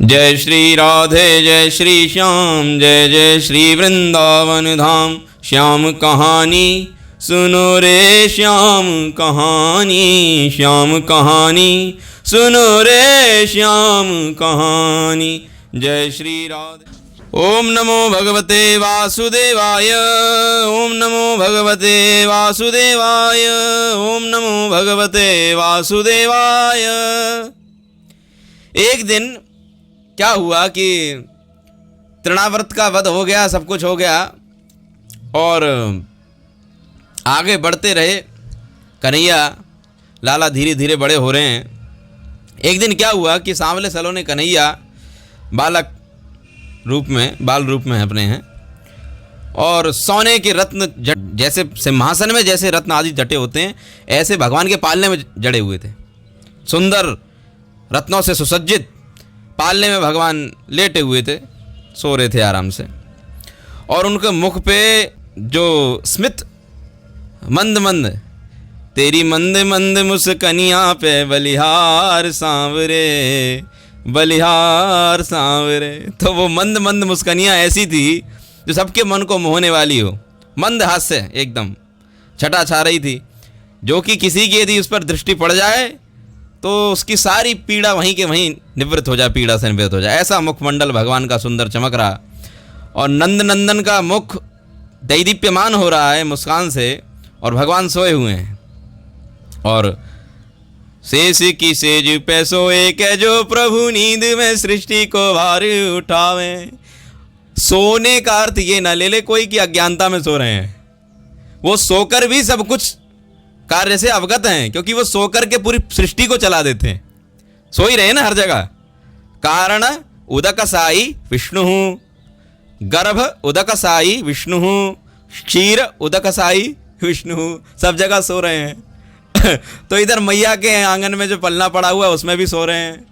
जय श्री राधे जय श्री श्याम, जय जय श्री वृंदावन धाम। श्याम कहानी सुनो रे श्याम कहानी, श्याम कहानी सुनो रे श्याम कहानी। जय श्री राधे। ओम नमो भगवते वासुदेवाय, ओम नमो भगवते वासुदेवाय, ओम नमो भगवते वासुदेवाय। एक दिन क्या हुआ कि तृणावर्त का वध हो गया, सब कुछ हो गया और आगे बढ़ते रहे। कन्हैया लाला धीरे धीरे बड़े हो रहे हैं। एक दिन क्या हुआ कि सांवले सलोने कन्हैया बालक रूप में, बाल रूप में अपने हैं और सोने के रत्न जैसे सिंहासन में जैसे रत्न आदि जटे होते हैं, ऐसे भगवान के पालने में जड़े हुए थे। सुंदर रत्नों से सुसज्जित पालने में भगवान लेटे हुए थे, सो रहे थे आराम से। और उनके मुख पे जो स्मित मंद मंद, तेरी मंद मंद मुस्कनिया पे बलिहार सांवरे, बलिहार सांवरे। तो वो मंद मंद मुस्कनियाँ ऐसी थी जो सबके मन को मोहने वाली हो। मंद हास्य एकदम छटा छा रही थी, जो कि किसी की यदि उस पर दृष्टि पड़ जाए तो उसकी सारी पीड़ा वहीं के वहीं निवृत्त हो जाए, पीड़ा से निवृत्त हो जाए। ऐसा मुखमंडल भगवान का सुंदर चमक रहा और नंद नंदन का मुख दैदीप्यमान हो रहा है मुस्कान से, और भगवान सोए हुए हैं। और शेष की सेज पे सोए के जो प्रभु नींद में सृष्टि को भार उठावे। सोने का अर्थ ये ना ले ले कोई कि अज्ञानता में सो रहे हैं, वो सोकर भी सब कुछ कार्य से अवगत हैं, क्योंकि वो सोकर के पूरी सृष्टि को चला देते हैं। सो ही रहे ना हर जगह। कारण उदक साई विष्णु, गर्भ उदक साई विष्णु, क्षीर उदक साई विष्णु, सब जगह सो रहे हैं। तो इधर मैया के आंगन में जो पलना पड़ा हुआ है उसमें भी सो रहे हैं।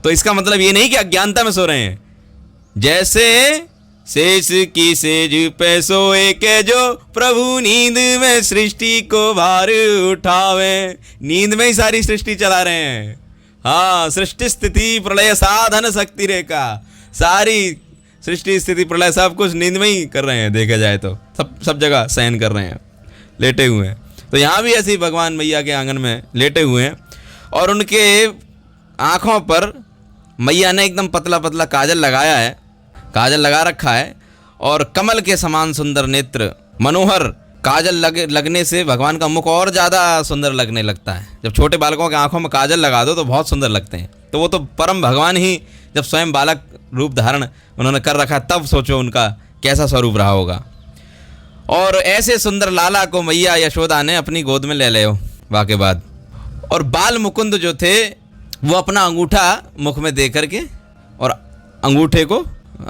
तो इसका मतलब ये नहीं कि अज्ञानता में सो रहे हैं। जैसे शेष की सेज पे सोए के जो प्रभु नींद में सृष्टि को भार उठावे। नींद में ही सारी सृष्टि चला रहे हैं। हाँ, सृष्टि स्थिति प्रलय साधन शक्ति रेखा, सारी सृष्टि स्थिति प्रलय सब कुछ नींद में ही कर रहे हैं। देखा जाए तो सब जगह शयन कर रहे हैं, लेटे हुए हैं। तो यहाँ भी ऐसे ही भगवान मैया के आंगन में लेटे हुए हैं और उनके आँखों पर मैया ने एकदम पतला पतला काजल लगाया है, काजल लगा रखा है। और कमल के समान सुंदर नेत्र, मनोहर काजल लगने से भगवान का मुख और ज़्यादा सुंदर लगने लगता है। जब छोटे बालकों के आंखों में काजल लगा दो तो बहुत सुंदर लगते हैं। तो वो तो परम भगवान ही जब स्वयं बालक रूप धारण उन्होंने कर रखा, तब सोचो उनका कैसा स्वरूप रहा होगा। और ऐसे सुंदर लाला को मैया यशोदा ने अपनी गोद में ले ले वाके बाद। और बाल मुकुंद जो थे वो अपना अंगूठा मुख में दे करके और अंगूठे को,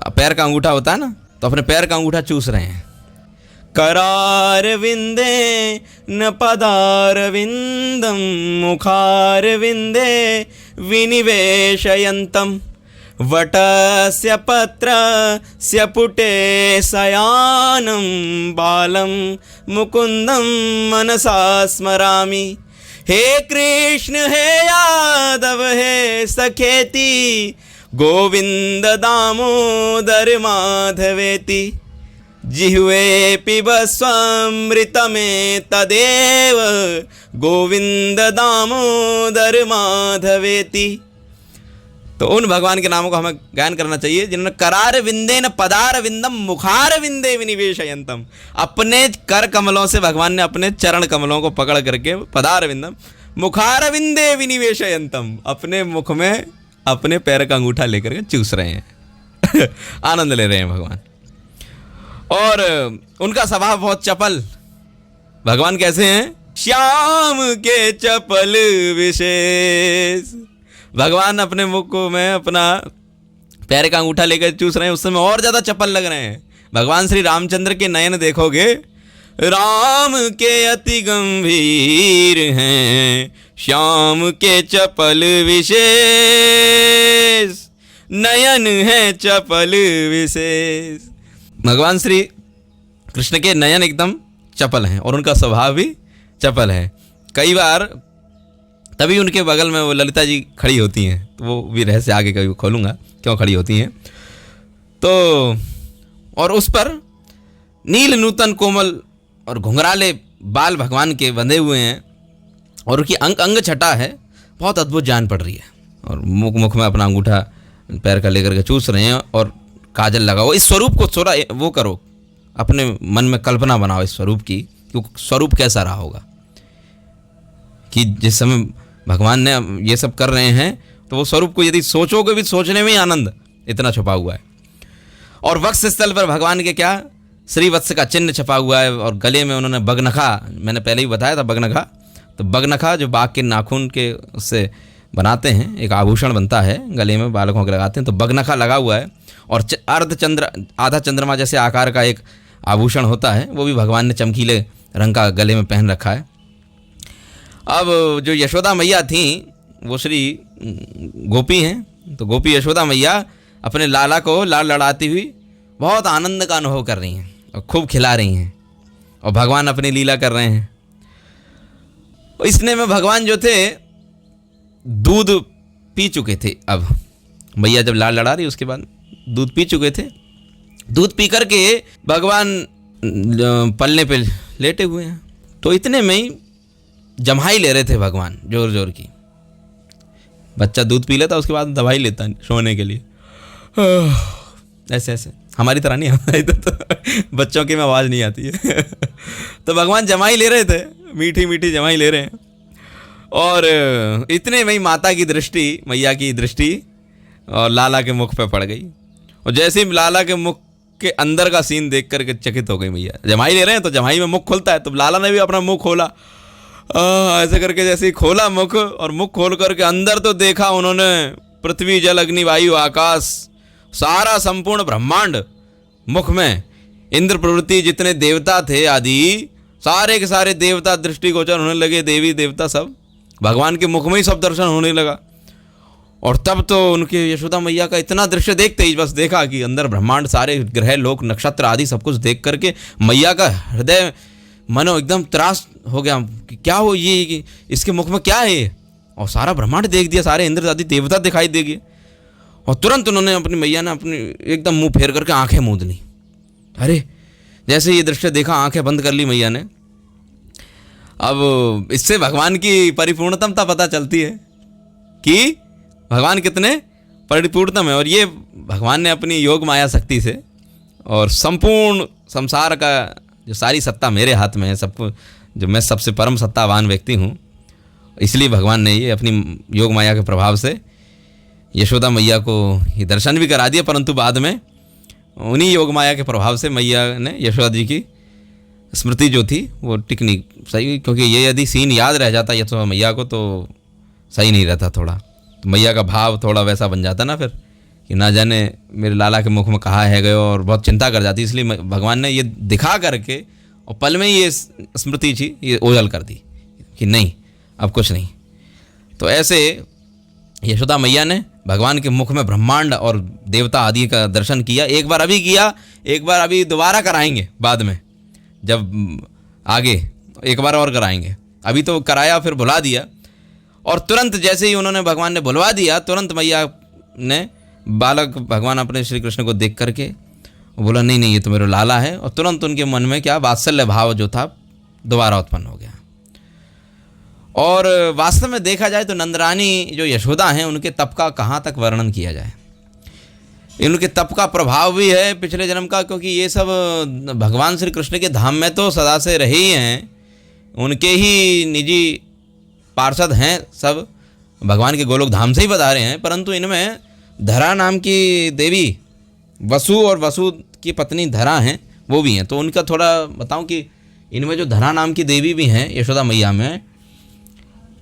पैर का अंगूठा होता है ना, तो अपने पैर का अंगूठा चूस रहे हैं। करार विंदे न पदार विंदम, मुखार विंदे विनिवेशयन्तम, वटस्य पत्रस्य पुटे शयानं, बालं मुकुंदम मनसा स्मरामि। हे कृष्ण हे यादव हे सखेति, गोविंद दामोदर माधवेति। जिह्वे पिबस्वमृतमे तदेव, गोविंद दामोदर माधवेति। तो उन भगवान के नामों को हमें गायन करना चाहिए जिन्होंने करार विंदे न पदार विंदम, मुखार विंदे विनिवेशयन्तम। अपने कर कमलों से भगवान ने अपने चरण कमलों को पकड़ करके, पदार विंदम मुखार विंदे विनिवेशयन्तम, अपने मुख में अपने पैर का अंगूठा लेकर के चूस रहे हैं। आनंद ले रहे हैं भगवान। और उनका स्वभाव बहुत चपल। भगवान कैसे हैं? श्याम के चपल विशेष। भगवान अपने मुख में अपना पैर का अंगूठा लेकर चूस रहे हैं, उस समय और ज़्यादा चपल लग रहे हैं। भगवान श्री रामचंद्र के नयन देखोगे, राम के अति गंभीर हैं, श्याम के चपल विशेष, नयन है चपल विशेष। भगवान श्री कृष्ण के नयन एकदम चपल हैं और उनका स्वभाव भी चपल है। कई बार तभी उनके बगल में वो ललिता जी खड़ी होती हैं। तो वो भी रहस्य आगे कभी खोलूँगा क्यों खड़ी होती हैं। तो और उस पर नील नूतन कोमल और घुंघराले बाल भगवान के बंधे हुए हैं और उनकी अंग छटा है, बहुत अद्भुत जान पड़ रही है। और मुख में अपना अंगूठा पैर का लेकर के चूस रहे हैं और काजल लगाओ। इस स्वरूप को थोड़ा वो करो, अपने मन में कल्पना बनाओ इस स्वरूप की, क्योंकि स्वरूप कैसा रहा होगा कि जिस समय भगवान ने ये सब कर रहे हैं तो वो स्वरूप को यदि सोचोगे भी सोचने में ही आनंद इतना छुपा हुआ है। और वक्ष स्थल पर भगवान के क्या श्रीवत्स का चिन्ह छपा हुआ है और गले में उन्होंने बगनखा, मैंने पहले ही बताया था बगनखा, तो बगनखा जो बाघ के नाखून के उससे बनाते हैं, एक आभूषण बनता है गले में बालकों के लगाते हैं, तो बगनखा लगा हुआ है। और आधा चंद्रमा जैसे आकार का एक आभूषण होता है, वो भी भगवान ने चमकीले रंग का गले में पहन रखा है। अब जो यशोदा मैया थीं वो श्री गोपी हैं, तो गोपी यशोदा मैया अपने लाला को लाड़ लड़ाती हुई बहुत आनंद का अनुभव कर रही हैं और खूब खिला रही हैं और भगवान अपनी लीला कर रहे हैं। इसने में भगवान जो थे दूध पी चुके थे। अब मैया जब लाड़ लड़ा रही उसके बाद दूध पी चुके थे। दूध पी करके भगवान पलने पे लेटे हुए हैं, तो इतने में ही जम्हाई ले रहे थे भगवान जोर जोर की। बच्चा दूध पी लेता उसके बाद दवाई लेता सोने के लिए, ऐसे ऐसे, हमारी तरह नहीं, हमारी तो बच्चों की में आवाज़ नहीं आती है। तो भगवान जमाई ले रहे थे, मीठी मीठी जमाई ले रहे हैं। और इतने में ही माता की दृष्टि, मैया की दृष्टि और लाला के मुख पे पड़ गई। और जैसे ही लाला के मुख के अंदर का सीन देख करके चकित हो गई मैया। जमाई ले रहे हैं तो जमाई में मुख खुलता है, तो लाला ने भी अपना मुख खोला, ऐसे करके जैसे ही खोला मुख, और मुख खोल करके अंदर तो देखा उन्होंने पृथ्वी जल अग्नि वायु आकाश सारा संपूर्ण ब्रह्मांड मुख में। इंद्र प्रवृत्ति जितने देवता थे आदि सारे के सारे देवता दृष्टिगोचर होने लगे, देवी देवता सब भगवान के मुख में ही सब दर्शन होने लगा। और तब तो उनके यशोदा मैया का इतना दृश्य देखते ही बस देखा कि अंदर ब्रह्मांड सारे ग्रह लोक नक्षत्र आदि सब कुछ देख करके मैया का हृदय मनो एकदम त्रास हो गया कि क्या हो ये, इसके मुख में क्या है। और सारा ब्रह्मांड देख दिया, सारे इंद्र आदि देवता दिखाई दे गए। और तुरंत उन्होंने अपनी मैया ने अपनी एकदम मुंह फेर करके आंखें मूंद ली। अरे जैसे ये दृश्य देखा आंखें बंद कर ली मैया ने। अब इससे भगवान की परिपूर्णतमता पता चलती है कि भगवान कितने परिपूर्णतम है। और ये भगवान ने अपनी योग माया शक्ति से और संपूर्ण संसार का जो सारी सत्ता मेरे हाथ में है, सबको जो मैं सबसे परम सत्तावान व्यक्ति हूँ, इसलिए भगवान ने ये अपनी योग माया के प्रभाव से यशोदा मैया को ये दर्शन भी करा दिया। परंतु बाद में उन्हीं योग माया के प्रभाव से मैया ने यशोदा जी की स्मृति जो थी वो टिकनी सही, क्योंकि ये यदि सीन याद रह जाता यशोदा मैया को तो सही नहीं रहता थोड़ा, तो मैया का भाव थोड़ा वैसा बन जाता ना फिर कि ना जाने मेरे लाला के मुख में कहा है गयो, और बहुत चिंता कर जाती। इसलिए भगवान ने ये दिखा करके और पल में ये स्मृति थी ये ओझल कर दी कि नहीं अब कुछ नहीं। तो ऐसे यशोदा मैया ने भगवान के मुख में ब्रह्मांड और देवता आदि का दर्शन किया। एक बार अभी किया, एक बार अभी दोबारा कराएंगे बाद में, जब आगे एक बार और कराएंगे। अभी तो कराया फिर भुला दिया। और तुरंत जैसे ही उन्होंने भगवान ने बुलवा दिया, तुरंत मैया ने बालक भगवान अपने श्री कृष्ण को देख करके बोला नहीं नहीं ये तो मेरा लाला है। और तुरंत उनके मन में क्या वात्सल्य भाव जो था दोबारा उत्पन्न हो गया। और वास्तव में देखा जाए तो नंदरानी जो यशोदा हैं उनके तप का कहाँ तक वर्णन किया जाए। इनके तप का प्रभाव भी है पिछले जन्म का, क्योंकि ये सब भगवान श्री कृष्ण के धाम में तो सदा से रहे ही हैं, उनके ही निजी पार्षद हैं सब, भगवान के गोलोक धाम से ही पधारे हैं। परंतु इनमें धरा नाम की देवी वसु और वसु की पत्नी धरा हैं, वो भी हैं। तो उनका थोड़ा बताऊं कि इनमें जो धरा नाम की देवी भी हैं यशोदा मैया में,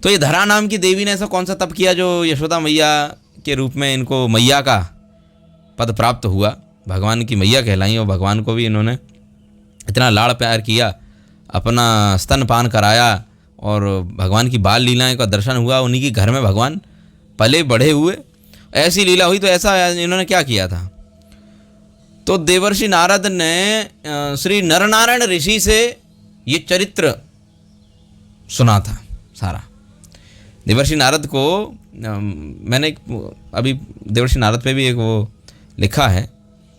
तो ये धरा नाम की देवी ने ऐसा कौन सा तप किया जो यशोदा मैया के रूप में इनको मैया का पद प्राप्त हुआ, भगवान की मैया कहलाई। और भगवान को भी इन्होंने इतना लाड़ प्यार किया, अपना स्तनपान कराया और भगवान की बाल लीलाएं का दर्शन हुआ। उन्हीं के घर में भगवान पले बढ़े हुए, ऐसी लीला हुई। तो ऐसा इन्होंने क्या किया था, तो देवर्षि नारद ने श्री नरनारायण ऋषि से ये चरित्र सुना था सारा, देवर्षि नारद को मैंने अभी देवर्षि नारद पे भी एक वो लिखा है,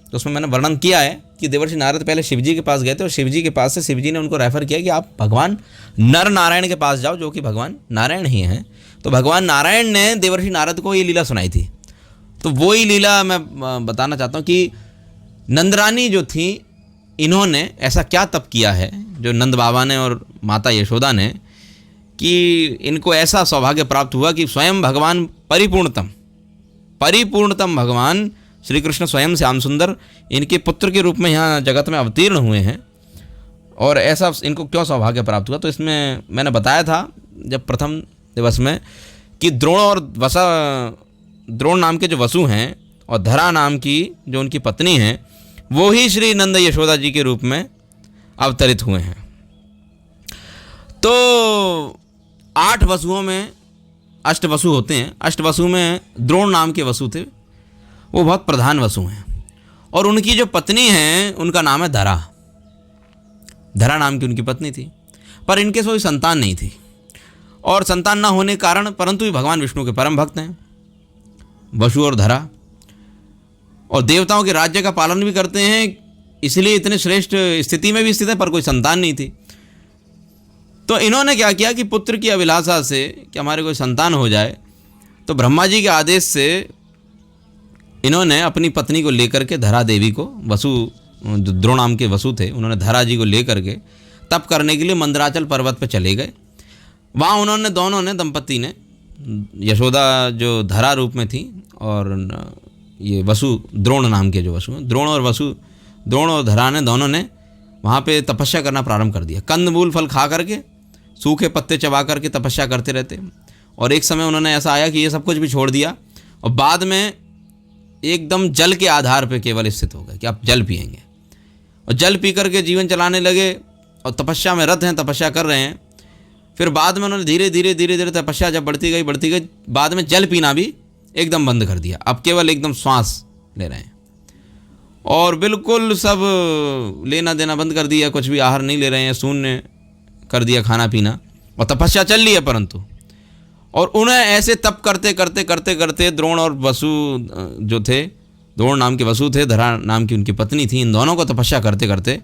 तो उसमें मैंने वर्णन किया है कि देवर्षि नारद पहले शिवजी के पास गए थे और शिवजी के पास से शिवजी ने उनको रेफर किया कि आप भगवान नर नारायण के पास जाओ, जो कि भगवान नारायण ही हैं। तो भगवान नारायण ने देवर्षि नारद को ये लीला सुनाई थी। तो वो ही लीला मैं बताना चाहता हूँ कि नंदरानी जो थी, इन्होंने ऐसा क्या तप किया है जो नंद बाबा ने और माता यशोदा ने, कि इनको ऐसा सौभाग्य प्राप्त हुआ कि स्वयं भगवान परिपूर्णतम भगवान श्री कृष्ण स्वयं श्याम सुंदर इनके पुत्र के रूप में यहाँ जगत में अवतीर्ण हुए हैं। और ऐसा इनको क्यों सौभाग्य प्राप्त हुआ, तो इसमें मैंने बताया था जब प्रथम दिवस में कि द्रोण नाम के जो वसु हैं और धरा नाम की जो उनकी पत्नी हैं, वो ही श्री नंद यशोदा जी के रूप में अवतरित हुए हैं। तो 8 वसुओं में अष्ट वसु होते हैं। अष्ट वसु में द्रोण नाम के वसु थे, वो बहुत प्रधान वसु हैं। और उनकी जो पत्नी हैं उनका नाम है धरा। धरा नाम की उनकी पत्नी थी, पर इनके कोई संतान नहीं थी। और संतान ना होने के कारण परंतु भी भगवान विष्णु के परम भक्त हैं वसु और धरा, और देवताओं के राज्य का पालन भी करते हैं, इसलिए इतने श्रेष्ठ स्थिति में भी स्थित है, पर कोई संतान नहीं थी। तो इन्होंने क्या किया कि पुत्र की अभिलाषा से कि हमारे कोई संतान हो जाए, तो ब्रह्मा जी के आदेश से इन्होंने अपनी पत्नी को लेकर के धरा देवी को, वसु द्रोण नाम के वसु थे, उन्होंने धरा जी को लेकर के तप करने के लिए मंदराचल पर्वत पर चले गए। वहाँ उन्होंने दोनों ने दंपति ने, यशोदा जो धरा रूप में थी और ये वसु द्रोण नाम के जो वसु हैं, द्रोण और धरा ने दोनों ने वहाँ पे तपस्या करना प्रारंभ कर दिया। कंदमूल फल खा करके, सूखे पत्ते चबा करके तपस्या करते रहते। और एक समय उन्होंने ऐसा आया कि ये सब कुछ भी छोड़ दिया और बाद में एकदम जल के आधार पे केवल स्थित हो गए कि आप जल पिएंगे, और जल पी करके जीवन चलाने लगे और तपस्या में रत हैं, तपस्या कर रहे हैं। फिर बाद में उन्होंने धीरे धीरे तपस्या जब बढ़ती गई, बाद में जल पीना भी एकदम बंद कर दिया। अब केवल एकदम श्वास ले रहे हैं और बिल्कुल सब लेना देना बंद कर दिया, कुछ भी आहार नहीं ले रहे हैं, शून्य कर दिया खाना पीना, और तपस्या चल रही है परंतु। और उन्हें ऐसे तप करते द्रोण और वसु जो थे, द्रोण नाम के वसु थे, धरा नाम की उनकी पत्नी थी, इन दोनों को तपस्या करते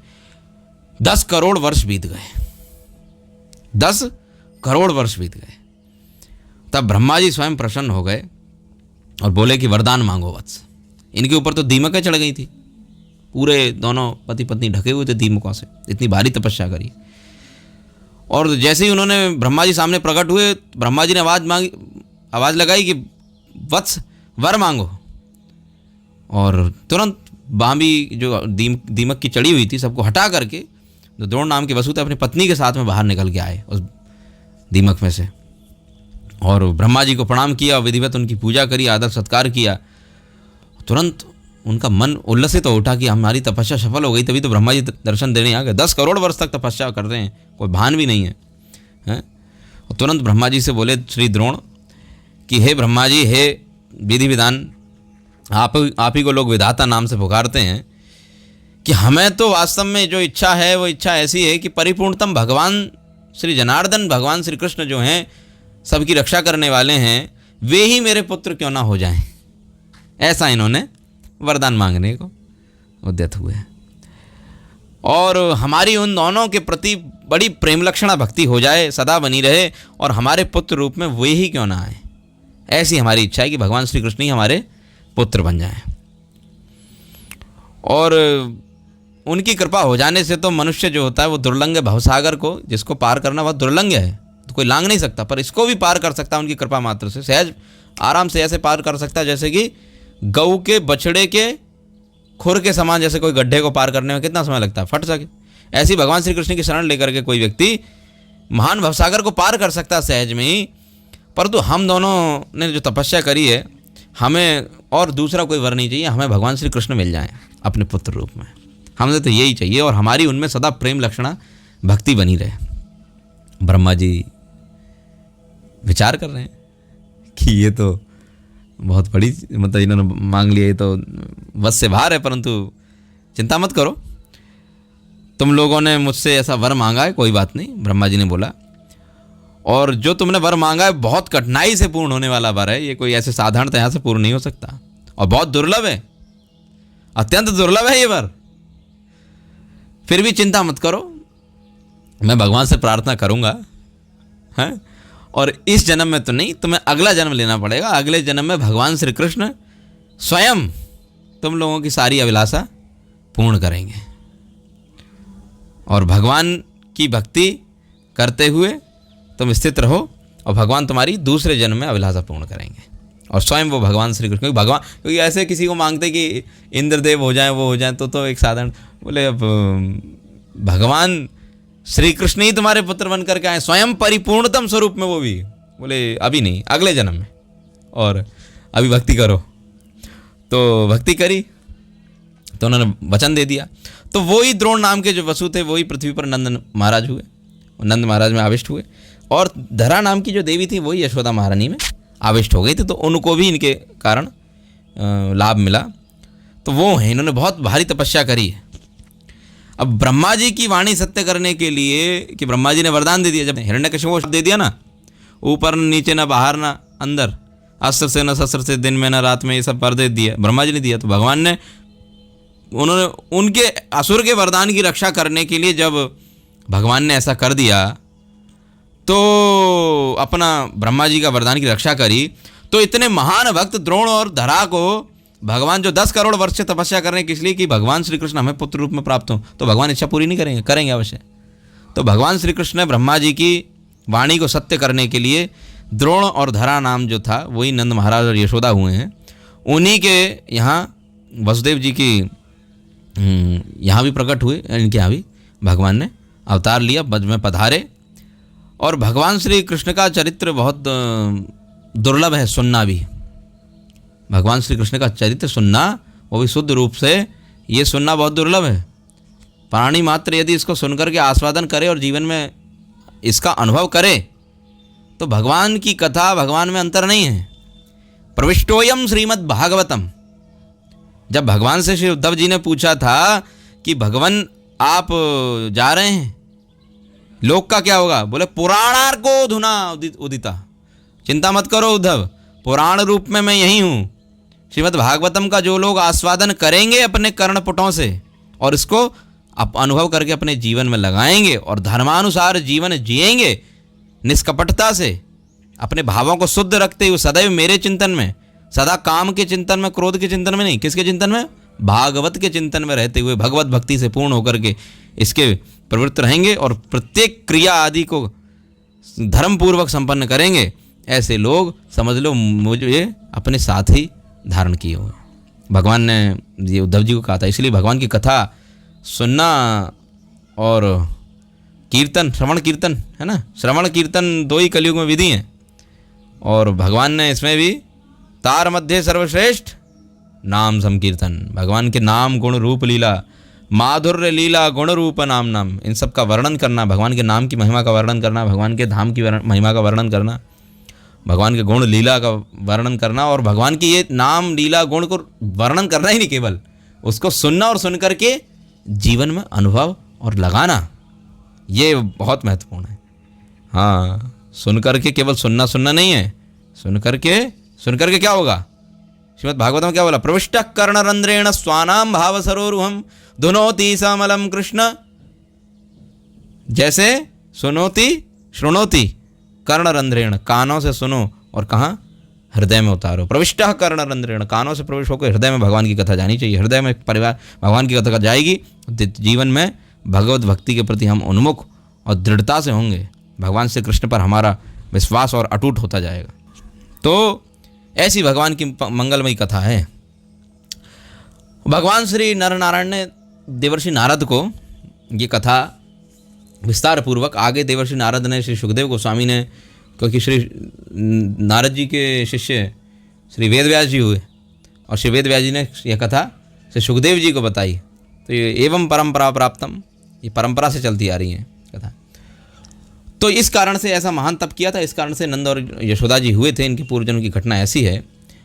10 करोड़ वर्ष बीत गए। 10 करोड़ वर्ष बीत गए। तब ब्रह्मा जी स्वयं प्रसन्न हो गए और बोले कि वरदान मांगो वत्स। इनके ऊपर तो दीमकें चढ़ गई थी, पूरे दोनों पति पत्नी ढके हुए थे दीमकों से, इतनी भारी तपस्या करी। और जैसे ही उन्होंने ब्रह्मा जी सामने प्रकट हुए, ब्रह्मा जी ने आवाज़ लगाई कि वत्स वर मांगो। और तुरंत बांबी जो दीमक की चढ़ी हुई थी सबको हटा करके जो द्रोण नाम के वसु थे अपनी पत्नी के साथ में बाहर निकल के आए उस दीमक में से, और ब्रह्मा जी को प्रणाम किया, विधिवत उनकी पूजा करी, आदर सत्कार किया। तुरंत उनका मन उल्लसित हो उठा कि हमारी तपस्या सफल हो गई, तभी तो ब्रह्मा जी दर्शन देने आ गए। 10 करोड़ वर्ष तक तपस्या कर रहे हैं, कोई भान भी नहीं है, हैं? और तुरंत ब्रह्मा जी से बोले श्री द्रोण कि हे ब्रह्मा जी, हे विधि विधान, आप ही को लोग विधाता नाम से पुकारते हैं, कि हमें तो वास्तव में जो इच्छा है वो इच्छा ऐसी है कि परिपूर्णतम भगवान श्री जनार्दन, भगवान श्री कृष्ण जो हैं, सबकी रक्षा करने वाले हैं, वे ही मेरे पुत्र क्यों ना हो जाएं। ऐसा इन्होंने वरदान मांगने को उद्यत हुए। और हमारी उन दोनों के प्रति बड़ी प्रेम लक्षणा भक्ति हो जाए, सदा बनी रहे, और हमारे पुत्र रूप में वे ही क्यों ना आए। ऐसी हमारी इच्छा है कि भगवान श्री कृष्ण ही हमारे पुत्र बन जाएं। और उनकी कृपा हो जाने से तो मनुष्य जो होता है वो दुर्लंघ भवसागर को, जिसको पार करना बहुत दुर्लंघ है, तो कोई लांघ नहीं सकता, पर इसको भी पार कर सकता है उनकी कृपा मात्र से, सहज आराम से ऐसे पार कर सकता है जैसे कि गऊ के बछड़े के खुर के समान, जैसे कोई गड्ढे को पार करने में कितना समय लगता है, फट सके। ऐसी भगवान श्री कृष्ण की शरण लेकर के कोई व्यक्ति महान भवसागर को पार कर सकता है सहज में ही। परंतु हम दोनों ने जो तपस्या करी है, हमें और दूसरा कोई वर नहीं चाहिए, हमें भगवान श्री कृष्ण मिल जाएं अपने पुत्र रूप में, हमें तो यही चाहिए, और हमारी उनमें सदा प्रेम लक्षणा भक्ति बनी रहे। ब्रह्मा जी विचार कर रहे हैं कि ये तो बहुत बड़ी, मतलब इन्होंने मांग लिया, ये तो बस से बाहर है, परंतु चिंता मत करो, तुम लोगों ने मुझसे ऐसा वर मांगा है, कोई बात नहीं, ब्रह्मा जी ने बोला। और जो तुमने वर मांगा है बहुत कठिनाई से पूर्ण होने वाला वर है, ये कोई ऐसे साधारणतः से पूर्ण नहीं हो सकता और बहुत दुर्लभ है, अत्यंत दुर्लभ है ये वर। फिर भी चिंता मत करो, मैं भगवान से प्रार्थना करूंगा, हैं? और इस जन्म में तो नहीं, तुम्हें अगला जन्म लेना पड़ेगा। अगले जन्म में भगवान श्री कृष्ण स्वयं तुम लोगों की सारी अभिलाषा पूर्ण करेंगे और भगवान की भक्ति करते हुए तुम स्थित रहो और भगवान तुम्हारी दूसरे जन्म में अभिलाषा पूर्ण करेंगे। और स्वयं वो भगवान श्री कृष्ण, क्योंकि ऐसे किसी को मांगते कि इंद्रदेव हो जाए, वो हो जाए, तो एक साधारण बोले, अब भगवान श्री कृष्ण ही तुम्हारे पुत्र बन करके आए स्वयं परिपूर्णतम स्वरूप में, वो भी बोले अभी नहीं, अगले जन्म में, और अभी भक्ति करो। तो भक्ति करी तो उन्होंने वचन दे दिया। तो वही द्रोण नाम के जो वसु थे वही पृथ्वी पर नंद महाराज हुए, नंद महाराज में आविष्ट हुए, और धरा नाम की जो देवी थी वही यशोदा महारानी में आविष्ट हो गई थी। तो उनको भी इनके कारण लाभ मिला। तो वो हैं, इन्होंने बहुत भारी तपस्या करी है। अब ब्रह्मा जी की वाणी सत्य करने के लिए, कि ब्रह्मा जी ने वरदान दे दिया, जब हिरण्यकशिपु को दे दिया ना, ऊपर न नीचे ना बाहर ना अंदर, अस्त्र से न शस्त्र से, दिन में न रात में, ये सब वर दे दिया, ब्रह्मा जी ने दिया। तो भगवान ने, उन्होंने उनके असुर के वरदान की रक्षा करने के लिए जब भगवान ने ऐसा कर दिया, तो अपना ब्रह्मा जी का वरदान की रक्षा करी, तो इतने महान भक्त द्रोण और धरा को भगवान जो 10 करोड़ वर्ष से तपस्या करने के इसलिए कि भगवान श्री कृष्ण हमें पुत्र रूप में प्राप्त हो, तो भगवान इच्छा पूरी नहीं करेंगे? करेंगे अवश्य। तो भगवान श्री कृष्ण ने ब्रह्मा जी की वाणी को सत्य करने के लिए द्रोण और धरा नाम जो था वही नंद महाराज और यशोदा हुए हैं। उन्हीं के यहाँ वसुदेव जी की यहाँ भी प्रकट हुए, इनके यहाँ भी भगवान ने अवतार लिया, ब्रज में पधारे। और भगवान श्री कृष्ण का चरित्र बहुत दुर्लभ है सुनना भी। भगवान श्री कृष्ण का चरित्र सुनना, वो भी शुद्ध रूप से, ये सुनना बहुत दुर्लभ है। प्राणी मात्र यदि इसको सुनकर के आस्वादन करे और जीवन में इसका अनुभव करे तो भगवान की कथा, भगवान में अंतर नहीं है। प्रविष्टोयम श्रीमद् भागवतम, जब भगवान से श्री उद्धव जी ने पूछा था कि भगवान आप जा रहे हैं, लोक का क्या होगा? बोले पुराणार्को धुना उदिता, चिंता मत करो उद्धव, पुराण रूप में मैं यही हूँ। श्रीमद् भागवतम का जो लोग आस्वादन करेंगे अपने कर्णपुटों से और इसको अनुभव करके अपने जीवन में लगाएंगे और धर्मानुसार जीवन जिएंगे, निष्कपटता से अपने भावों को शुद्ध रखते हुए सदैव मेरे चिंतन में, सदा काम के चिंतन में, क्रोध के चिंतन में नहीं, किसके चिंतन में? भागवत के चिंतन में रहते हुए भगवत भक्ति से पूर्ण होकर के इसके प्रवृत्त रहेंगे और प्रत्येक क्रिया आदि को धर्मपूर्वक संपन्न करेंगे। ऐसे लोग समझ लो मुझे अपने साथ ही धारण किए हुए। भगवान ने ये उद्धव जी को कहा था। इसलिए भगवान की कथा सुनना और कीर्तन, श्रवण कीर्तन है ना, श्रवण कीर्तन दो ही कलयुग में विधि हैं। और भगवान ने इसमें भी तार मध्य सर्वश्रेष्ठ नाम संकीर्तन, भगवान के नाम गुण रूप लीला, माधुर्य लीला गुण रूप नाम नाम, इन सब का वर्णन करना, भगवान के नाम की महिमा का वर्णन करना, भगवान के धाम की महिमा का वर्णन करना, भगवान के गुण लीला का वर्णन करना और भगवान की ये नाम लीला गुण को वर्णन करना ही नहीं, केवल उसको सुनना और सुन करके जीवन में अनुभव और लगाना, ये बहुत महत्वपूर्ण है। हाँ, सुन करके केवल सुनना नहीं है, सुन करके क्या होगा? श्रीमद् भागवत में क्या बोला? प्रविष्टः कर्णरंध्रेण स्वानाम भाव सरोरुहम धुनोति समलम कृष्ण, जैसे सुनोति श्रृणोति कर्णरंध्रेण, कानों से सुनो और कहाँ? हृदय में उतारो। प्रविष्टः कर्णरंध्रेण, कानों से प्रवेश होकर हृदय में भगवान की कथा जानी चाहिए। हृदय में परिवार भगवान की कथा जाएगी, जीवन में भगवत भक्ति के प्रति हम उन्मुख और दृढ़ता से होंगे। भगवान श्री कृष्ण पर हमारा विश्वास और अटूट होता जाएगा। तो ऐसी भगवान की मंगलमयी कथा है। भगवान श्री नर नारायण ने देवर्षि नारद को ये कथा विस्तार पूर्वक, आगे देवर्षि नारद ने श्री सुखदेव गोस्वामी ने, क्योंकि श्री नारद जी के शिष्य श्री वेदव्यास जी हुए और श्री वेदव्यास जी ने यह कथा श्री सुखदेव जी को बताई। तो ये एवं परंपरा प्राप्तम, ये परंपरा से चलती आ रही है कथा। तो इस कारण से ऐसा महान तप किया था, इस कारण से नंद और यशोदा जी हुए थे। इनके पूर्वजन्म की घटना ऐसी है।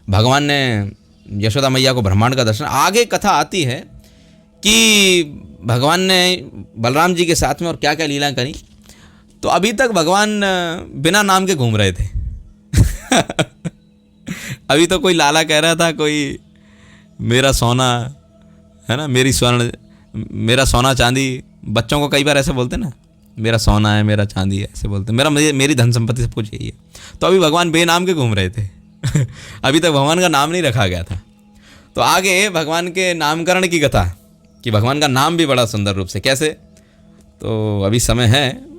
भगवान ने यशोदा मैया को ब्रह्मांड का दर्शन, आगे कथा आती है कि भगवान ने बलराम जी के साथ में और क्या क्या लीला करी। तो अभी तक भगवान बिना नाम के घूम रहे थे। अभी तो कोई लाला कह रहा था, कोई मेरा सोना है ना, मेरा सोना चांदी, बच्चों को कई बार ऐसे बोलते ना, मेरा सोना है, मेरा चांदी है, ऐसे बोलते, मेरी धन संपत्ति सब कुछ यही है। तो अभी भगवान बेनाम के घूम रहे थे। अभी तक भगवान का नाम नहीं रखा गया था। तो आगे भगवान के नामकरण की कथा, कि भगवान का नाम भी बड़ा सुंदर रूप से कैसे, तो अभी समय है,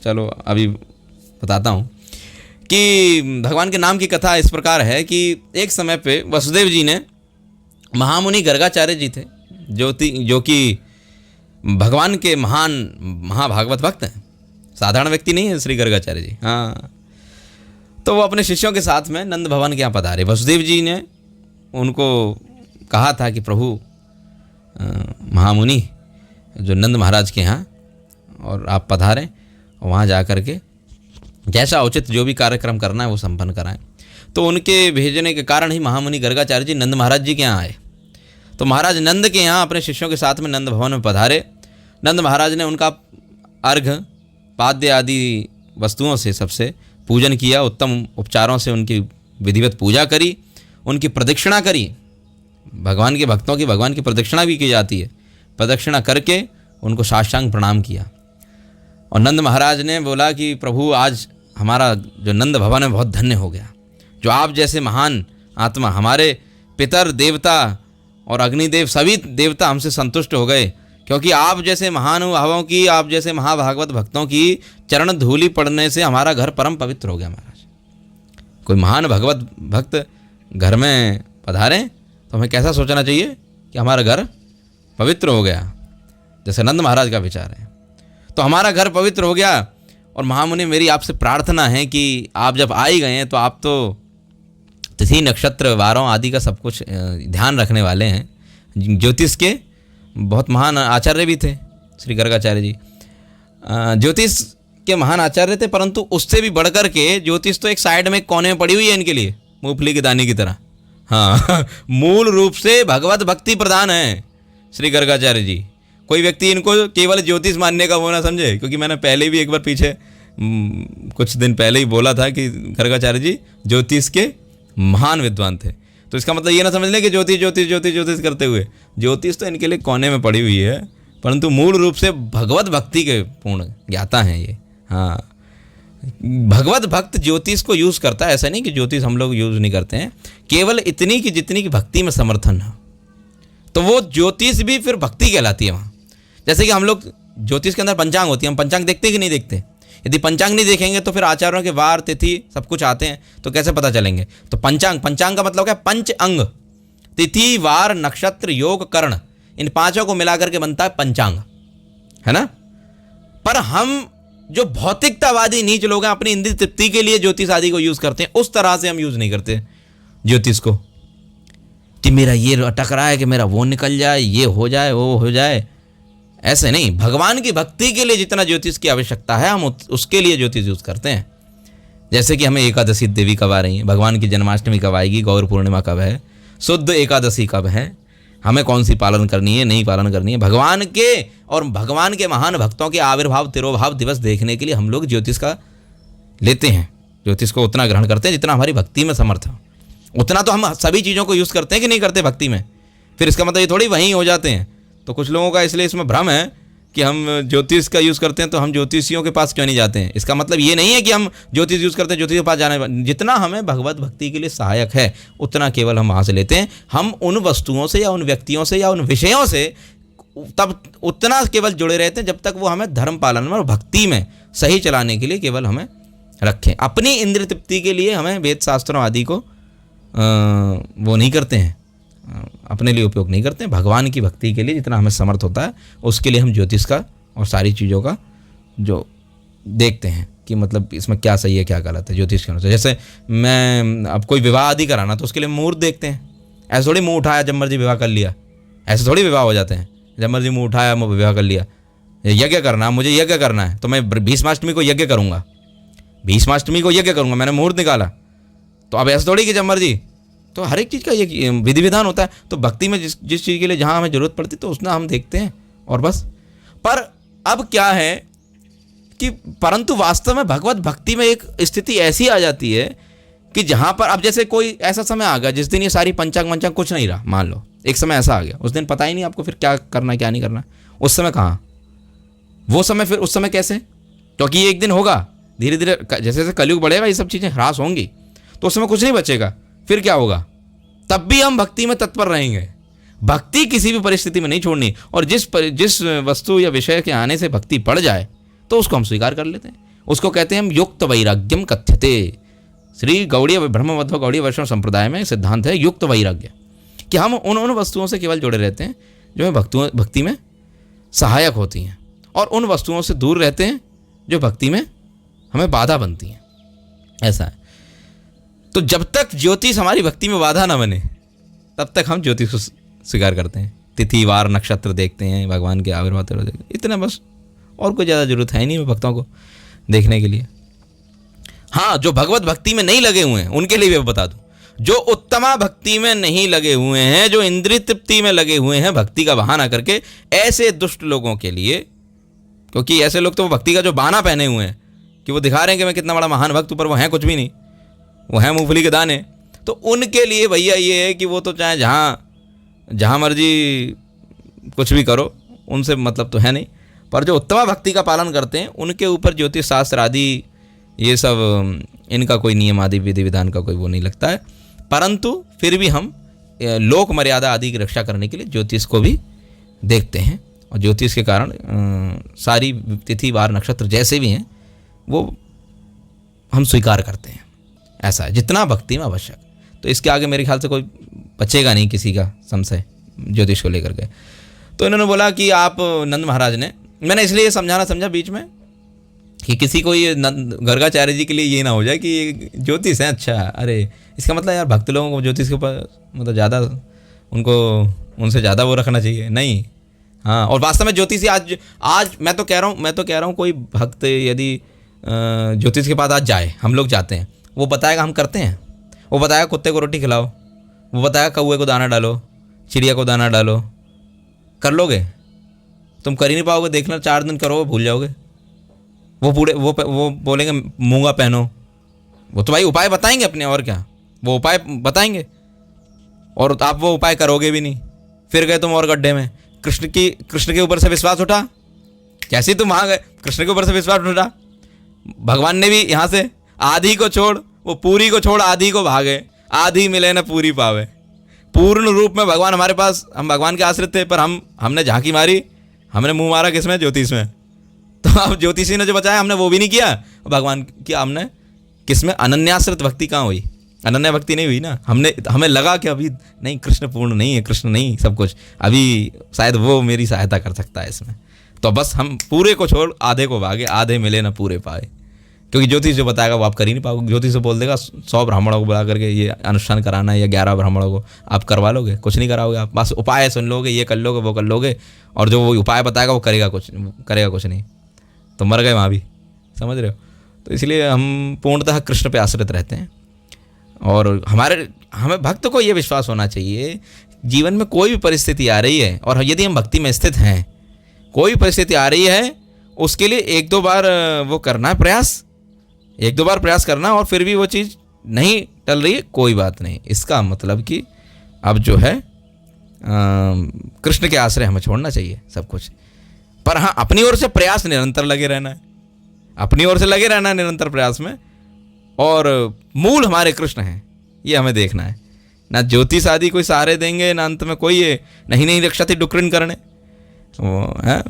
चलो अभी बताता हूँ कि भगवान के नाम की कथा इस प्रकार है कि एक समय पे वसुदेव जी ने, महामुनि गर्गाचार्य जी थे, जो कि भगवान के महान महाभागवत भक्त हैं, साधारण व्यक्ति नहीं है श्री गर्गाचार्य जी। हाँ, तो वो अपने शिष्यों के साथ में नंद भवन के यहाँ पधारे। वसुदेव जी ने उनको कहा था कि प्रभु महामुनि जो नंद महाराज के यहाँ, और आप पधारें, वहाँ जा कर के जैसा उचित जो भी कार्यक्रम करना है वो संपन्न कराएं। तो उनके भेजने के कारण ही महामुनि गर्गाचार्य जी नंद महाराज जी के यहाँ आए। तो महाराज नंद के यहाँ अपने शिष्यों के साथ में नंद भवन में पधारे। नंद महाराज ने उनका अर्घ पाद्य आदि वस्तुओं से सबसे पूजन किया, उत्तम उपचारों से उनकी विधिवत पूजा करी, उनकी प्रदक्षिणा करी। भगवान के भक्तों की भगवान की प्रदक्षिणा भी की जाती है। प्रदक्षिणा करके उनको साष्टांग प्रणाम किया। और नंद महाराज ने बोला कि प्रभु आज हमारा जो नंद भवन है बहुत धन्य हो गया, जो आप जैसे महान आत्मा, हमारे पितर देवता और अग्निदेव सभी देवता हमसे संतुष्ट हो गए, क्योंकि आप जैसे महानुभावों की, आप जैसे महाभागवत भक्तों की चरण धूलि पड़ने से हमारा घर परम पवित्र हो गया। महाराज, कोई महान भगवत भक्त घर में पधारें तो हमें कैसा सोचना चाहिए कि हमारा घर पवित्र हो गया, जैसे नंद महाराज का विचार है। तो हमारा घर पवित्र हो गया। और महामुनि, मेरी आपसे प्रार्थना है कि आप जब आ ही गए हैं तो आप तो तिथि नक्षत्र वारों आदि का सब कुछ ध्यान रखने वाले हैं। ज्योतिष के बहुत महान आचार्य भी थे श्री गर्गाचार्य जी, ज्योतिष के महान आचार्य थे, परंतु उससे भी बढ़कर के ज्योतिष तो एक साइड में कोने में पड़ी हुई है इनके लिए, मूंगफली के दाने की तरह। हाँ, मूल रूप से भगवत भक्ति प्रधान है श्री गर्गाचार्य जी। कोई व्यक्ति इनको केवल ज्योतिष मानने का वो ना समझे, क्योंकि मैंने पहले भी एक बार पीछे कुछ दिन पहले ही बोला था कि गर्गाचार्य जी ज्योतिष के महान विद्वान थे। तो इसका मतलब ये ना समझ लें कि ज्योतिष ज्योतिष ज्योतिष ज्योतिष करते हुए, ज्योतिष तो इनके लिए कोने में पड़ी हुई है, परंतु मूल रूप से भगवत भक्ति के पूर्ण ज्ञाता हैं ये। हाँ, भगवत भक्त ज्योतिष को यूज़ करता है, ऐसा नहीं कि ज्योतिष हम लोग यूज़ नहीं करते हैं, केवल इतनी कि जितनी की भक्ति में समर्थन हो, तो वो ज्योतिष भी फिर भक्ति कहलाती है वहाँ। जैसे कि हम लोग ज्योतिष के अंदर पंचांग होती है, हम पंचांग देखते कि नहीं देखते? यदि पंचांग नहीं देखेंगे तो फिर आचार्यों के वार तिथि सब कुछ आते हैं, तो कैसे पता चलेंगे? तो पंचांग का मतलब क्या है? पंच अंग, तिथि वार नक्षत्र योग कर्ण, इन पांचों को मिलाकर के बनता है पंचांग, है ना। पर हम जो भौतिकतावादी नीच लोग हैं, अपनी इंद्रिय तृप्ति के लिए ज्योतिष आदि को यूज करते हैं, उस तरह से हम यूज नहीं करते ज्योतिष को कि मेरा ये अटक रहा है, कि मेरा वो निकल जाए, ये हो जाए, वो हो जाए, ऐसे नहीं। भगवान की भक्ति के लिए जितना ज्योतिष की आवश्यकता है, हम उसके लिए ज्योतिष यूज करते हैं। जैसे कि हमें एकादशी देवी कब आ रही है, भगवान की जन्माष्टमी कब आएगी, गौर पूर्णिमा कब है, शुद्ध एकादशी कब है, हमें कौन सी पालन करनी है, नहीं पालन करनी है, भगवान के और भगवान के महान भक्तों के आविर्भाव तिरोभाव दिवस देखने के लिए हम लोग ज्योतिष का लेते हैं। ज्योतिष को उतना ग्रहण करते हैं जितना हमारी भक्ति में समर्थ हो, उतना तो हम सभी चीज़ों को यूज़ करते हैं कि नहीं करते भक्ति में। फिर इसका मतलब ये थोड़ी वहीं हो जाते हैं। तो कुछ लोगों का इसलिए इसमें भ्रम है कि हम ज्योतिष का यूज़ करते हैं तो हम ज्योतिषियों के पास क्यों नहीं जाते हैं। इसका मतलब ये नहीं है कि हम ज्योतिष यूज़ करते हैं ज्योतिष के पास जाने, जितना हमें भगवत भक्ति के लिए सहायक है उतना केवल हम वहाँ से लेते हैं। हम उन वस्तुओं से या उन व्यक्तियों से या उन विषयों से तब उतना केवल जुड़े रहते हैं जब तक वो हमें धर्म पालन में और भक्ति में सही चलाने के लिए केवल हमें रखें। अपनी इंद्रिय तृप्ति के लिए हमें वेद शास्त्रों आदि को वो नहीं करते हैं, अपने लिए उपयोग नहीं करते हैं। भगवान की भक्ति के लिए जितना हमें समर्थ होता है उसके लिए हम ज्योतिष का और सारी चीज़ों का जो देखते हैं कि मतलब इसमें क्या सही है क्या गलत है ज्योतिष के अनुसार। जैसे मैं अब कोई विवाह आदि कराना तो उसके लिए मुहूर्त देखते हैं। ऐसे थोड़ी मुँह उठाया जब मर्जी विवाह कर लिया, ऐसे थोड़ी विवाह हो जाते हैं। जब मर्जी मुँह उठाया मैं विवाह कर लिया। यज्ञ करना, मुझे यज्ञ करना है तो मैं भीष्माष्टमी को यज्ञ करूँगा, भीष्माष्टमी को यज्ञ करूँगा, मैंने मुहूर्त निकाला। तो अब ऐसे थोड़ी कि जब मर्जी, तो हर एक चीज़ का ये विधि विधान होता है। तो भक्ति में जिस चीज़ के लिए जहाँ हमें ज़रूरत पड़ती है तो उसना हम देखते हैं और बस। पर अब क्या है कि परंतु वास्तव में भगवत भक्ति में एक स्थिति ऐसी आ जाती है कि जहां पर अब जैसे कोई ऐसा समय आ गया जिस दिन ये सारी पंचांग मंचांग कुछ नहीं रहा, मान लो एक समय ऐसा आ गया, उस दिन पता ही नहीं आपको फिर क्या करना क्या नहीं करना, उस समय कहाँ वो समय, फिर उस समय कैसे, क्योंकि ये एक दिन होगा, धीरे धीरे जैसे जैसे कलयुग बढ़ेगा ये सब चीज़ें ह्रास होंगी, तो उस समय कुछ नहीं बचेगा, फिर क्या होगा, तब भी हम भक्ति में तत्पर रहेंगे। भक्ति किसी भी परिस्थिति में नहीं छोड़नी, और जिस वस्तु या विषय के आने से भक्ति पड़ जाए तो उसको हम स्वीकार कर लेते हैं, उसको कहते हैं हम युक्त वैराग्यम कथ्यते। श्री गौड़ीय ब्रह्मवध्व गौड़ीय वैष्णव संप्रदाय में सिद्धांत है युक्त वैराग्य, कि हम उन वस्तुओं से केवल जुड़े रहते हैं जो हमें भक्ति में सहायक होती हैं, और उन वस्तुओं से दूर रहते हैं जो भक्ति में हमें बाधा बनती हैं। ऐसा है। तो जब तक ज्योतिष हमारी भक्ति में बाधा ना बने तब तक हम ज्योतिष को स्वीकार करते हैं, तिथि वार नक्षत्र देखते हैं, भगवान के आविर्भाव देखते हैं, इतना बस, और कोई ज़्यादा जरूरत है नहीं भक्तों को देखने के लिए। हाँ, जो भगवत भक्ति में नहीं लगे हुए हैं उनके लिए भी बता दूं, जो उत्तमा भक्ति में नहीं लगे हुए हैं, जो इंद्रिय तृप्ति में लगे हुए हैं भक्ति का बहाना करके, ऐसे दुष्ट लोगों के लिए, क्योंकि ऐसे लोग तो वो भक्ति का जो बहाना पहने हुए हैं कि वो दिखा रहे हैं कि मैं कितना बड़ा महान भक्त हूं, पर वो हैं कुछ भी नहीं, वो हैं मूंगफली के दाने, तो उनके लिए भैया ये है कि वो तो चाहे जहाँ मर्जी कुछ भी करो, उनसे मतलब तो है नहीं। पर जो उत्तमा भक्ति का पालन करते हैं उनके ऊपर ज्योतिष शास्त्र आदि ये सब, इनका कोई नियम आदि विधि विधान का कोई वो नहीं लगता है, परंतु फिर भी हम लोक मर्यादा आदि की रक्षा करने के लिए ज्योतिष को भी देखते हैं, और ज्योतिष के कारण सारी तिथि वार नक्षत्र जैसे भी हैं वो हम स्वीकार करते हैं। ऐसा है, जितना भक्ति में आवश्यक। तो इसके आगे मेरे ख्याल से कोई बचेगा नहीं किसी का संशय ज्योतिष को लेकर के। तो इन्होंने बोला कि आप नंद महाराज ने, मैंने इसलिए समझा बीच में कि किसी को ये गर्गाचार्य जी के लिए ये ना हो जाए कि ये ज्योतिष है, अच्छा अरे इसका मतलब यार भक्त लोगों को ज्योतिष के ऊपर मतलब ज़्यादा उनसे ज़्यादा वो रखना चाहिए, नहीं। हाँ, और वास्तव में ज्योतिषी आज मैं तो कह रहा हूँ कोई भक्त यदि ज्योतिष के पास आज जाए, हम लोग जाते हैं, वो बताएगा हम करते हैं, वो बताएगा कुत्ते को रोटी खिलाओ, वो बताएगा कौवे को दाना डालो, चिड़िया को दाना डालो, कर लोगे? तुम कर ही नहीं पाओगे, देखना 4 दिन करोगे भूल जाओगे। वो बोलेंगे मूंगा पहनो, वो तो भाई उपाय बताएंगे अपने, और क्या वो उपाय बताएंगे, और आप वो उपाय करोगे भी नहीं, फिर गए तुम और गड्ढे में। कृष्ण के ऊपर से विश्वास उठा, कैसे तुम वहाँ गए, कृष्ण के ऊपर से विश्वास उठा। भगवान ने भी यहाँ से आधी को छोड़, वो पूरी को छोड़ आधी को भागे, आधी मिले न पूरी पावे। पूर्ण रूप में भगवान हमारे पास, हम भगवान के आश्रित थे, पर हमने झांकी मारी, हमने मुंह मारा किसमें, ज्योतिष में। तो अब ज्योतिषी ने जो बचाया हमने वो भी नहीं किया, भगवान की हमने किसमें, अनन्याश्रित भक्ति कहाँ हुई, अनन्या भक्ति नहीं हुई ना। हमें लगा कि अभी नहीं, कृष्ण पूर्ण नहीं है, कृष्ण नहीं सब कुछ, अभी शायद वो मेरी सहायता कर सकता है इसमें, तो बस हम पूरे को छोड़ आधे को भागे, आधे मिले ना पूरे पाए। क्योंकि ज्योतिष जो बताएगा वो आप कर ही नहीं पाओगे। ज्योतिष से बोल देगा 100 ब्राह्मणों को बुला करके ये अनुष्ठान कराना है, या 11 ब्राह्मणों को, आप करवा लोगे? कुछ नहीं कराओगे आप, बस उपाय सुन लोगे, ये कर लोगे वो कर लोगे, और जो वो उपाय बताएगा वो करेगा कुछ नहीं, तो मर गए वहाँ भी, समझ रहे हो। तो इसलिए हम पूर्णतः कृष्ण पे आश्रित रहते हैं, और हमें भक्त को ये विश्वास होना चाहिए, जीवन में कोई भी परिस्थिति आ रही है, और यदि हम भक्ति में स्थित हैं, कोई भी परिस्थिति आ रही है, उसके लिए 1-2 बार वो करना है प्रयास, 1-2 बार प्रयास करना, और फिर भी वो चीज़ नहीं टल रही है, कोई बात नहीं। इसका मतलब कि अब जो है कृष्ण के आश्रय हमें छोड़ना चाहिए सब कुछ। पर हाँ, अपनी ओर से प्रयास निरंतर लगे रहना है, अपनी ओर से लगे रहना है निरंतर प्रयास में, और मूल हमारे कृष्ण हैं, ये हमें देखना है। ना ज्योतिष आदि कोई सहारे देंगे, ना अंत में कोई ये नहीं रक्षाती डुक्रिन करने, वो है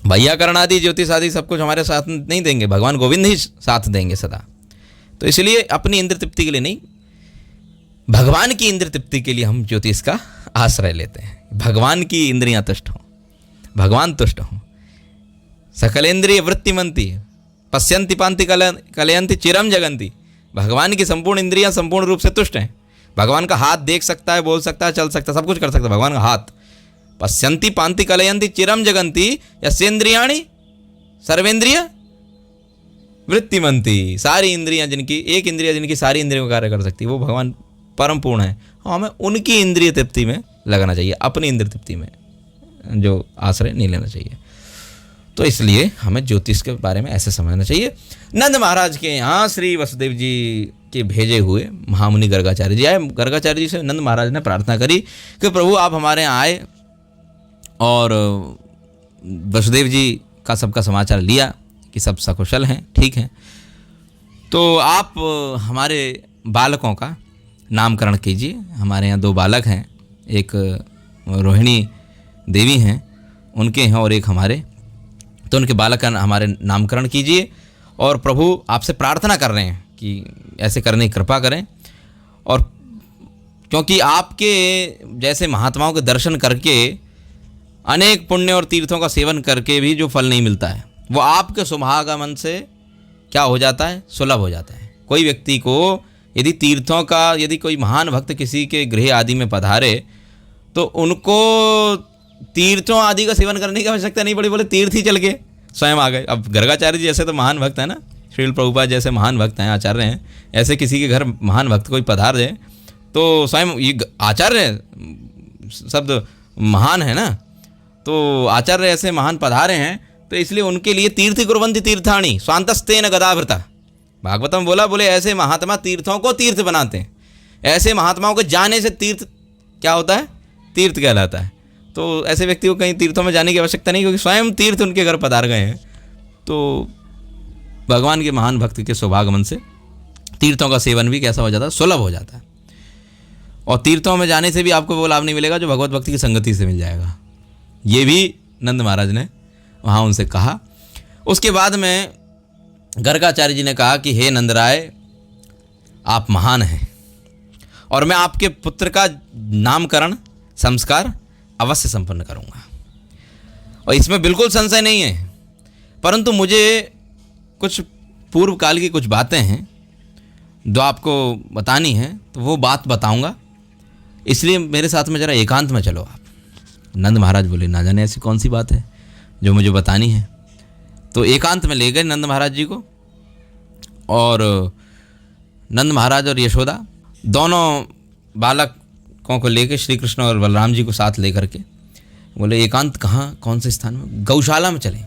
भैयाकरण आदि ज्योतिष आदि सब कुछ हमारे साथ नहीं देंगे, भगवान गोविंद ही साथ देंगे सदा। तो इसलिए अपनी इंद्र तृप्ति के लिए नहीं, भगवान की इंद्र तृप्ति के लिए हम ज्योतिष का आश्रय लेते हैं। भगवान की इंद्रियां तुष्ट हों, भगवान तुष्ट हों। सकलेंद्रिय वृत्तिमंती पश्यंति पांति कलयंती चिरम जगंती। भगवान की संपूर्ण इंद्रियां संपूर्ण रूप से तुष्ट हैं। भगवान का हाथ देख सकता है, बोल सकता है, चल सकता है, सब कुछ कर सकता है भगवान का हाथ। पश्यंति पांति कलयंती चिरम जगंती यस्येन्द्रियाणि सर्वेंद्रिय वृत्तिमंती। सारी इंद्रियां जिनकी, एक इंद्रिया जिनकी सारी इंद्रियों का कार्य कर सकती है, वो भगवान परम पूर्ण है। हमें उनकी इंद्रिय तृप्ति में लगाना चाहिए, अपनी इंद्रिय तृप्ति में जो आश्रय नहीं लेना चाहिए। तो इसलिए हमें ज्योतिष के बारे में ऐसे समझना चाहिए। नंद महाराज के यहाँ श्री वसुदेव जी के भेजे हुए महामुनि गर्गाचार्य जी आए। गर्गाचार्य जी से नंद महाराज ने प्रार्थना करी कि प्रभु आप हमारे यहाँ आए और वसुदेव जी का सबका समाचार लिया कि सब सकुशल हैं, ठीक हैं, तो आप हमारे बालकों का नामकरण कीजिए। हमारे यहाँ 2 बालक हैं, एक रोहिणी देवी हैं उनके हैं और एक हमारे, तो उनके बालक का हमारे नामकरण कीजिए। और प्रभु आपसे प्रार्थना कर रहे हैं कि ऐसे करने की कृपा करें। और क्योंकि आपके जैसे महात्माओं के दर्शन करके अनेक पुण्य और तीर्थों का सेवन करके भी जो फल नहीं मिलता है वो आपके शुभागमन से क्या हो जाता है, सुलभ हो जाता है। कोई व्यक्ति को यदि तीर्थों का, यदि कोई महान भक्त किसी के गृह आदि में पधारे तो उनको तीर्थों आदि का सेवन करने की आवश्यकता नहीं पड़ी, बोले तीर्थ ही चल के स्वयं आ गए। अब गर्गाचार्य जी जैसे तो महान भक्त है ना, श्रील प्रभुपाद जैसे महान भक्त हैं, आचार्य हैं, ऐसे किसी के घर महान भक्त कोई पधार जाए तो स्वयं ये आचार्य शब्द महान है ना, तो आचार्य ऐसे महान पधारे हैं तो इसलिए उनके लिए तीर्थ कुर्वन्ति तीर्थानि स्वांतस्तेन गदावृता। भागवतम बोले ऐसे महात्मा तीर्थों को तीर्थ बनाते हैं। ऐसे महात्माओं के जाने से तीर्थ क्या होता है, तीर्थ कहलाता है। तो ऐसे व्यक्ति को कहीं तीर्थों में जाने की आवश्यकता नहीं, क्योंकि स्वयं तीर्थ उनके घर पधार गए हैं। तो भगवान के महान भक्त के सौभागमन से तीर्थों का सेवन भी कैसा हो जाता है, सुलभ हो जाता है। और तीर्थों में जाने से भी आपको वो लाभ नहीं मिलेगा जो भगवत भक्ति की संगति से मिल जाएगा। ये भी नंद महाराज ने वहाँ उनसे कहा। उसके बाद में गर्गाचार्य जी ने कहा कि हे नंदराय, आप महान हैं और मैं आपके पुत्र का नामकरण संस्कार अवश्य संपन्न करूँगा और इसमें बिल्कुल संशय नहीं है। परंतु मुझे कुछ पूर्व काल की कुछ बातें हैं जो आपको बतानी हैं, तो वो बात बताऊँगा, इसलिए मेरे साथ में ज़रा एकांत में चलो आप। नंद महाराज बोले ना जाने ऐसी कौन सी बात है जो मुझे बतानी है। तो एकांत में ले गए नंद महाराज जी को, और नंद महाराज और यशोदा दोनों बालकों को लेकर श्री कृष्ण और बलराम जी को साथ लेकर के बोले एकांत कहाँ, कौन से स्थान में, गौशाला में चले।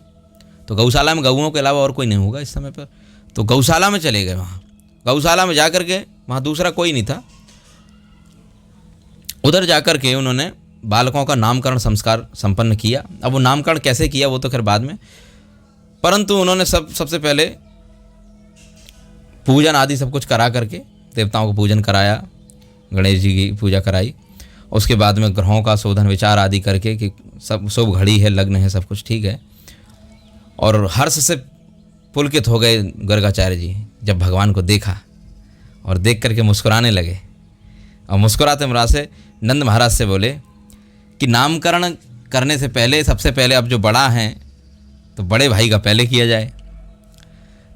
तो गौशाला में गऊओं के अलावा और कोई नहीं होगा इस समय पर, तो गौशाला में चले गए। वहाँ गौशाला में जाकर के वहाँ दूसरा कोई नहीं था, उधर जाकर के उन्होंने बालकों का नामकरण संस्कार संपन्न किया। अब वो नामकरण कैसे किया वो तो खैर बाद में, परंतु उन्होंने सबसे पहले पूजन आदि सब कुछ करा करके देवताओं को पूजन कराया, गणेश जी की पूजा कराई। उसके बाद में ग्रहों का शोधन विचार आदि करके कि सब शुभ घड़ी है, लग्न है, सब कुछ ठीक है। और हर्ष से पुलकित हो गए गर्गाचार्य जी जब भगवान को देखा, और देख करके मुस्कुराने लगे। और मुस्कुराते मुस्कुराते नंद महाराज से बोले कि नामकरण करने से पहले सबसे पहले अब जो बड़ा हैं तो बड़े भाई का पहले किया जाए।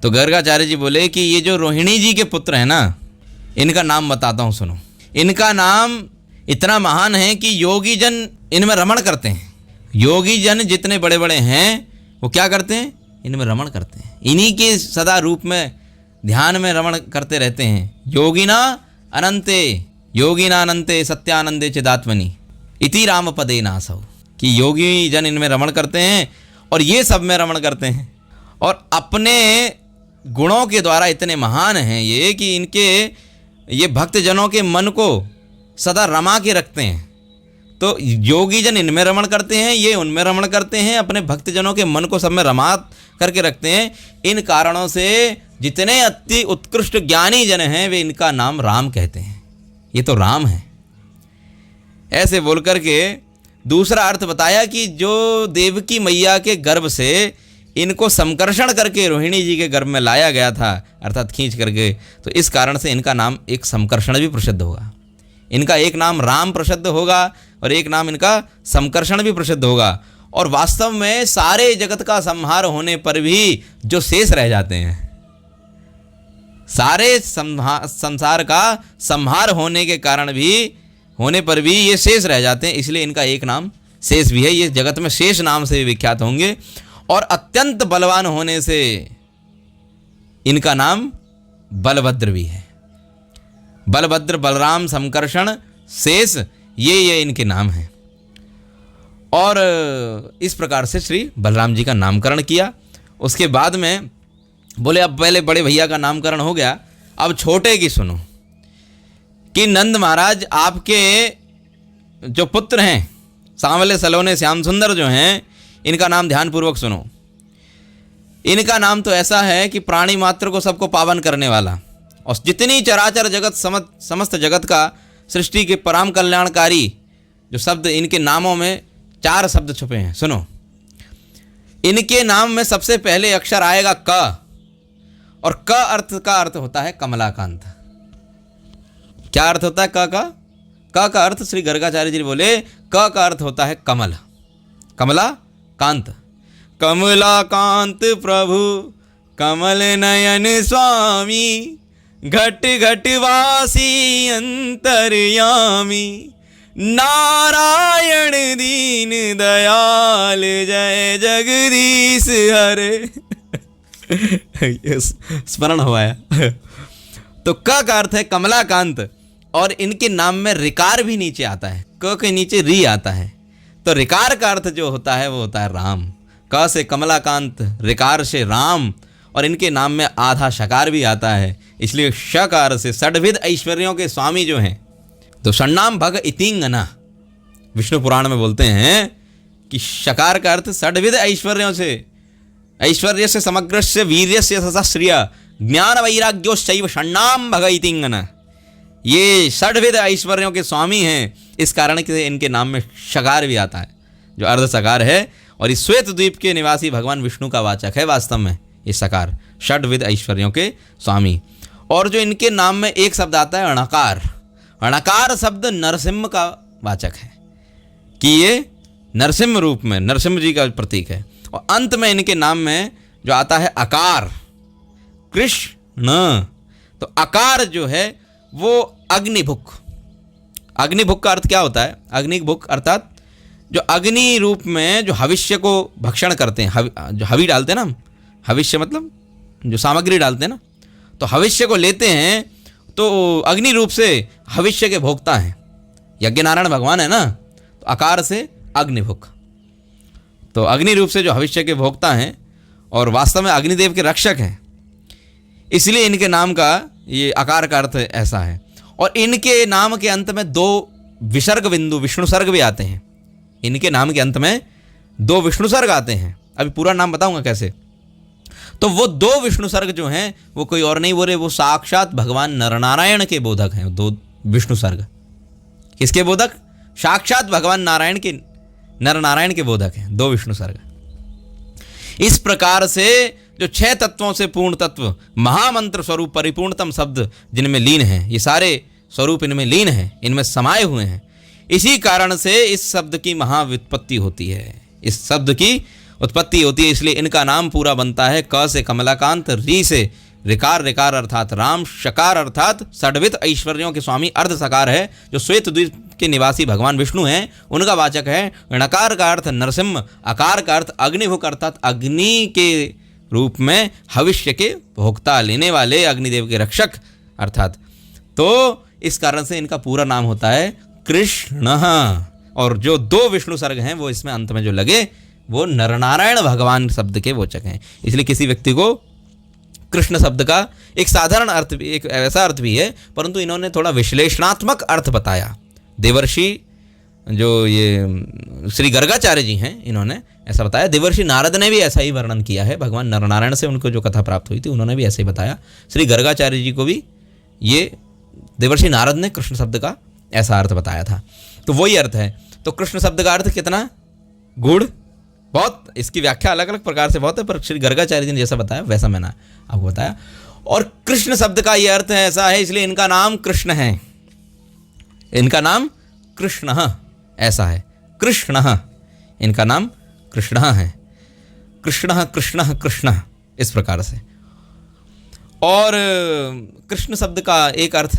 तो गर्गाचार्य जी बोले कि ये जो रोहिणी जी के पुत्र हैं ना, इनका नाम बताता हूँ, सुनो। इनका नाम इतना महान है कि योगी जन इनमें रमण करते हैं। योगी जन जितने बड़े बड़े हैं वो क्या करते हैं, इनमें रमण करते हैं, इन्हीं के सदा रूप में ध्यान में रमण करते रहते हैं। योगिना अनंते सत्यानंदे चिदात्मनि इति राम पदे नासौ, कि योगी जन इनमें रमण करते हैं और ये सब में रमण करते हैं, और अपने गुणों के द्वारा इतने महान हैं ये कि इनके ये भक्त जनों के मन को सदा रमा के रखते हैं। तो योगी जन इनमें रमण करते हैं, ये उनमें रमण करते हैं, अपने भक्त जनों के मन को सब में रमा करके रखते हैं। इन कारणों से जितने अति उत्कृष्ट ज्ञानी जन हैं वे इनका नाम राम कहते हैं। ये तो राम है। ऐसे बोल करके दूसरा अर्थ बताया कि जो देवकी मैया के गर्भ से इनको संकर्षण करके रोहिणी जी के गर्भ में लाया गया था, अर्थात खींच करके, तो इस कारण से इनका नाम एक संकर्षण भी प्रसिद्ध होगा। इनका एक नाम राम प्रसिद्ध होगा और एक नाम इनका संकर्षण भी प्रसिद्ध होगा। और वास्तव में सारे जगत का संहार होने पर भी जो शेष रह जाते हैं, सारे संसार का संहार होने के कारण भी, होने पर भी ये शेष रह जाते हैं, इसलिए इनका एक नाम शेष भी है। ये जगत में शेष नाम से विख्यात होंगे। और अत्यंत बलवान होने से इनका नाम बलभद्र भी है। बलभद्र, बलराम, संकर्षण, शेष, ये इनके नाम हैं। और इस प्रकार से श्री बलराम जी का नामकरण किया। उसके बाद में बोले अब पहले बड़े भैया का नामकरण हो गया, अब छोटे की सुनो कि नंद महाराज आपके जो पुत्र हैं सांवले सलोने श्याम सुंदर जो हैं, इनका नाम ध्यानपूर्वक सुनो। इनका नाम तो ऐसा है कि प्राणी मात्र को सबको पावन करने वाला, और जितनी चराचर जगत समस्त जगत का सृष्टि के परम कल्याणकारी जो शब्द इनके नामों में 4 शब्द छुपे हैं। सुनो, इनके नाम में सबसे पहले अक्षर आएगा क, और क अर्थ का अर्थ होता है कमलाकांत। क्या अर्थ होता है क का अर्थ श्री गर्गाचार्य जी बोले क का अर्थ होता है कमल, कमलाकांत। कमलाकांत प्रभु कमल नयन स्वामी, घट घट वासी अंतर्यामी, नारायण दीन दयाल जय जगदीश हरे। स्मरण हुआ है। तो क का अर्थ है कमलाकांत, और इनके नाम में रिकार भी नीचे आता है, क के नीचे री आता है। तो रिकार का अर्थ जो होता है वो होता है राम। क से कमलाकांत, रिकार से राम, और इनके नाम में आधा शकार भी आता है, इसलिए शकार से षड्विध ऐश्वर्यों के स्वामी जो हैं। तो षण्णाम भग इतिंगना, विष्णु पुराण में बोलते हैं कि शकार का अर्थ षड्विध ऐश्वर्यों से, ऐश्वर्य से समग्रस्य वीर्यस्य ससा श्रिय ज्ञान वैराग्योश्चैव षण्णाम भग इतिंगना। ये षड्विध ऐश्वर्यों के स्वामी हैं, इस कारण से इनके नाम में शकार भी आता है जो अर्ध सकार है, और इस श्वेत द्वीप के निवासी भगवान विष्णु का वाचक है वास्तव में ये सकार, षड्विध ऐश्वर्यों के स्वामी। और जो इनके नाम में एक शब्द आता है अणकार, अणकार शब्द नरसिंह का वाचक है कि ये नरसिंह रूप में नरसिंह जी का प्रतीक है। और अंत में इनके नाम में जो आता है अकार, कृष्ण। तो अकार जो है वो अग्निभुक, अग्निभुक का अर्थ क्या होता है? अग्निभुक अर्थात जो अग्नि रूप में जो हविष्य को भक्षण करते हैं, जो हवि डालते हैं ना हम, हविष्य मतलब जो सामग्री डालते हैं ना, तो हविष्य को लेते हैं तो अग्नि रूप से हविष्य के भोक्ता हैं। यज्ञ नारायण भगवान है ना, तो आकार से अग्निभुक, तो अग्नि रूप से जो हविष्य के भोक्ता हैं और वास्तव में अग्निदेव के रक्षक हैं, इसलिए इनके नाम का ये आकार का अर्थ ऐसा है। और इनके नाम के अंत में 2 विसर्ग बिंदु विष्णु सर्ग भी आते हैं। इनके नाम के अंत में 2 विष्णु सर्ग आते हैं। अभी पूरा नाम बताऊंगा कैसे। तो वो 2 विष्णु सर्ग जो हैं वो कोई और नहीं बोले, वो साक्षात भगवान नरनारायण के बोधक हैं। 2 विष्णु सर्ग किसके बोधक? साक्षात भगवान नारायण के, नरनारायण के बोधक हैं 2 विष्णु सर्ग। इस प्रकार से जो 6 तत्वों से पूर्ण तत्व महामंत्र स्वरूप परिपूर्णतम शब्द जिनमें लीन हैं, ये सारे स्वरूप इनमें लीन हैं, इनमें समाये हुए हैं। इसी कारण से इस शब्द की महाव्युत्पत्ति होती है, इस शब्द की उत्पत्ति होती है। इसलिए इनका नाम पूरा बनता है क से कमलाकांत, री से रिकार, रिकार अर्थात राम, शकार अर्थात षड्विध ऐश्वर्यों के स्वामी, अर्ध सकार है जो श्वेत द्वीप के निवासी भगवान विष्णु हैं, उनका वाचक है। णकार का अर्थ नरसिंह, आकार का अर्थ अग्निभुक अर्थात अग्नि के रूप में हविष्य के भोक्ता, लेने वाले, अग्निदेव के रक्षक अर्थात। तो इस कारण से इनका पूरा नाम होता है कृष्ण। और जो 2 विष्णु सर्ग हैं वो इसमें अंत में जो लगे वो नरनारायण भगवान शब्द के वाचक हैं। इसलिए किसी व्यक्ति को कृष्ण शब्द का एक साधारण अर्थ भी, एक ऐसा अर्थ भी है, परंतु इन्होंने थोड़ा विश्लेषणात्मक अर्थ बताया। देवर्षि जो ये श्री गर्गाचार्य जी हैं, इन्होंने ऐसा बताया। देवर्षि नारद ने भी ऐसा ही वर्णन किया है, भगवान नरनारायण से उनको जो कथा प्राप्त हुई थी उन्होंने भी ऐसे ही बताया। श्री गर्गाचार्य जी को भी ये देवर्षि नारद ने कृष्ण शब्द का ऐसा अर्थ बताया था। तो वही अर्थ है। तो कृष्ण शब्द का अर्थ कितना गूढ़, बहुत, इसकी व्याख्या अलग अलग प्रकार से बहुत है, पर श्री गर्गाचार्य जी ने जैसा बताया वैसा मैंने आपको बताया। और कृष्ण शब्द का ये अर्थ ऐसा है, इसलिए इनका नाम कृष्ण है, इनका नाम कृष्ण ऐसा है, कृष्ण, इनका नाम कृष्ण है, कृष्ण कृष्ण कृष्ण, इस प्रकार से। और कृष्ण शब्द का एक अर्थ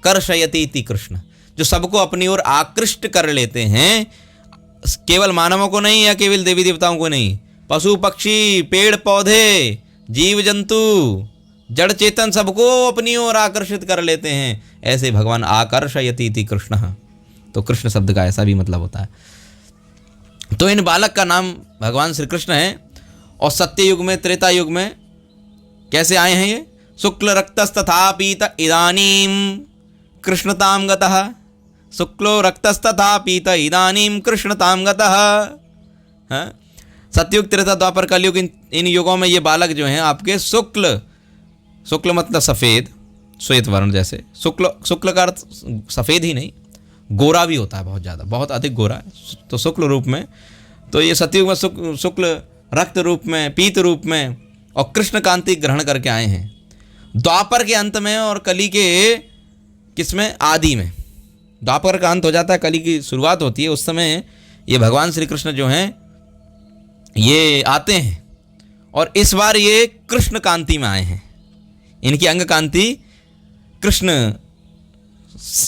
कर्षयति इति कृष्ण, जो सबको अपनी ओर आकृष्ट कर लेते हैं, केवल मानवों को नहीं या केवल देवी देवताओं को नहीं, पशु पक्षी, पेड़ पौधे, जीव जंतु, जड़ चेतन सबको अपनी ओर आकर्षित कर लेते हैं। ऐसे भगवान आकर्षयति इति कृष्ण। तो कृष्ण शब्द का ऐसा भी मतलब होता है। तो इन बालक का नाम भगवान श्री कृष्ण है। और सत्य युग में, त्रेता युग में कैसे आए हैं ये? शुक्ल रक्तस्तथा पीत इदानीम कृष्णताम गतः, शुक्लो रक्तस्तथा पीत इदानीम कृष्णताम गतः। हाँ, सतयुग, त्रेता, द्वापर, कलयुग, इन युगों में ये बालक जो हैं आपके शुक्ल, शुक्ल मतलब सफ़ेद, श्वेत वर्ण जैसे, शुक्ल का अर्थ सफ़ेद ही नहीं, गोरा भी होता है, बहुत ज़्यादा, बहुत अधिक गोरा है, तो शुक्ल रूप में। तो ये सतयुग में शुक्ल रक्त रूप में, पीत रूप में और कृष्ण कांति ग्रहण करके आए हैं। द्वापर के अंत में और कली के किसमें? आदि में। द्वापर का अंत हो जाता है, कली की शुरुआत होती है, उस समय ये भगवान श्री कृष्ण जो हैं ये आते हैं। और इस बार ये कृष्ण कांति में आए हैं। इनकी अंग कांति कृष्ण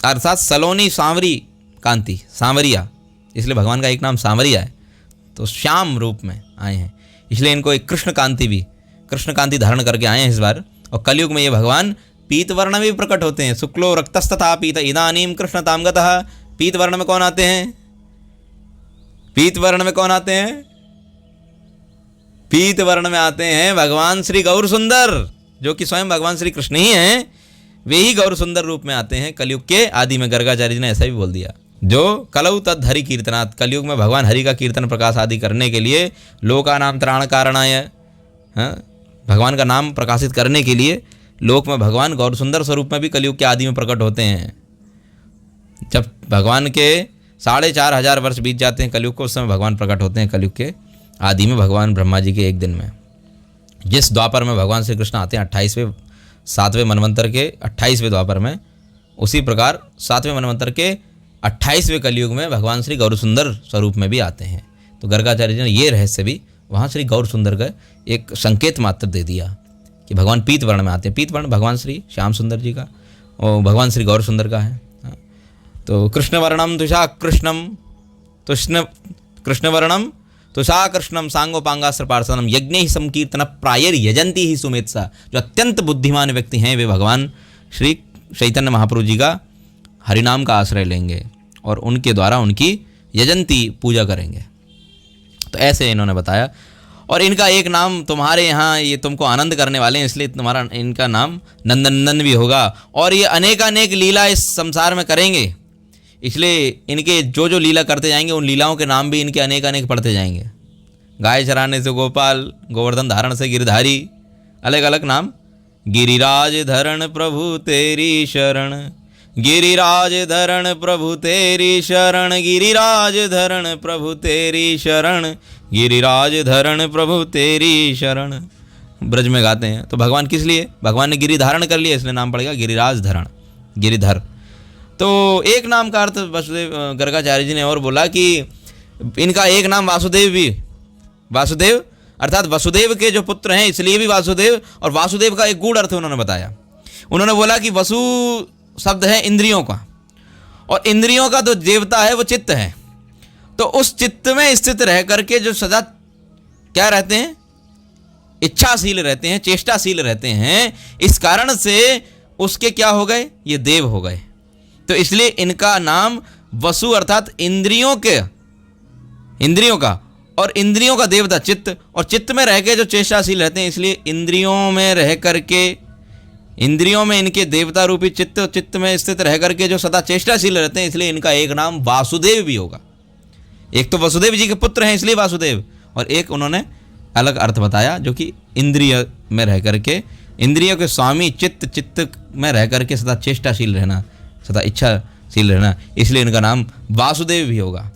अर्थात सलोनी सांवरी कांति, सांवरिया, इसलिए भगवान का एक नाम सांवरिया है। तो श्याम रूप में आए हैं, इसलिए इनको एक कृष्ण कांति भी, कृष्ण कांति धारण करके आए हैं इस बार। और कलयुग में ये भगवान पीत वर्ण में भी प्रकट होते हैं। शुक्लो रक्तस्तथा पीत इदानीम कृष्णताम गतः। पीत वर्ण में कौन आते हैं? पीत वर्ण में कौन आते हैं? पीत वर्ण में आते हैं भगवान श्री गौर सुंदर, जो कि स्वयं भगवान श्री कृष्ण ही हैं। वे ही गौर सुंदर रूप में आते हैं कलयुग के आदि में। गर्गाचार्य जी ने ऐसा भी बोल दिया, जो कलौ तद हरि कीर्तनात्, कलयुग में भगवान हरि का कीर्तन प्रकाश आदि करने के लिए, लोका नाम त्राण कारणाय, भगवान का नाम प्रकाशित करने के लिए लोक में भगवान गौर सुंदर स्वरूप में भी कलयुग के आदि में प्रकट होते हैं। जब भगवान के 4500 वर्ष बीत जाते हैं कलयुग को, उस समय भगवान प्रकट होते हैं कलयुग के आदि में, भगवान ब्रह्मा जी के एक दिन में। जिस द्वापर में भगवान श्री कृष्ण आते हैं 28वें 7वें मनवंतर के 28वें द्वापर में, उसी प्रकार 7वें मनवंतर के 28वें कलयुग में भगवान श्री गौर सुंदर स्वरूप में भी आते हैं। तो गर्गाचार्य जी ने ये रहस्य भी वहाँ श्री गौर सुंदर का एक संकेत मात्र दे दिया कि भगवान पीत वर्ण में आते हैं। पीत वर्ण भगवान श्री श्याम सुंदर जी का और भगवान श्री गौर सुंदर का है। तो कृष्णवर्णम तुषा कृष्णम, कृष्णवर्णम तुषा कृष्णम सांगोपांगास्त्र पार्षदम यज्ञ ही संकीर्तन प्रायर यजंती ही सुमेत्सा। जो अत्यंत बुद्धिमान व्यक्ति हैं वे भगवान श्री चैतन्य महाप्रभु जी का हरिनाम का आश्रय लेंगे और उनके द्वारा उनकी यजंती पूजा करेंगे। तो ऐसे इन्होंने बताया। और इनका एक नाम तुम्हारे यहाँ, ये तुमको आनंद करने वाले हैं, इसलिए तुम्हारा इनका नाम नंदनंदन भी होगा। और ये अनेकानेक लीला इस संसार में करेंगे, इसलिए इनके जो जो लीला करते जाएंगे उन लीलाओं के नाम भी इनके अनेक अनेक पढ़ते जाएंगे। गाय चराने से गोपाल, गोवर्धन धारण से गिरधारी, अलग अलग नाम। गिरिराज धरण प्रभु तेरी शरण, गिरिराज धरण प्रभु तेरी शरण, गिरिराज धरण प्रभु तेरी शरण, गिरिराज धरण प्रभु तेरी शरण, ब्रज में गाते हैं। तो भगवान किस लिए? भगवान ने गिरि धारण कर लिया, इसलिए नाम पड़ेगा गिरिराज धरण, गिरिधर। तो एक नाम का अर्थ वसुदेव, गर्गाचार्य जी ने और बोला कि इनका एक नाम वासुदेव भी, वासुदेव अर्थात वसुदेव के जो पुत्र हैं इसलिए भी वासुदेव। और वासुदेव का एक गूढ़ अर्थ उन्होंने बताया। उन्होंने बोला कि वसु शब्द है इंद्रियों का, और इंद्रियों का जो देवता है वो चित्त है। तो उस चित्त में स्थित रह करके जो सदा क्या रहते हैं? इच्छाशील रहते हैं, चेष्टाशील रहते हैं। इस कारण से उसके क्या हो गए? ये देव हो गए। तो इसलिए इनका नाम वसु अर्थात इंद्रियों का, और इंद्रियों का देवता चित्त, और चित्त में रह के जो चेष्टाशील रहते हैं, इसलिए इंद्रियों में रह करके, इंद्रियों में इनके देवता रूपी चित्त, चित्त में स्थित रह करके जो सदा चेष्टाशील रहते हैं, इसलिए इनका एक नाम वासुदेव भी होगा। एक तो वसुदेव जी के पुत्र हैं इसलिए वासुदेव, और एक उन्होंने अलग अर्थ बताया जो कि इंद्रिय में रह करके, इंद्रियों के स्वामी चित्त, चित्त में रह करके सदा चेष्टाशील रहना, सदा इच्छाशील रहना, इसलिए इनका नाम वासुदेव भी होगा।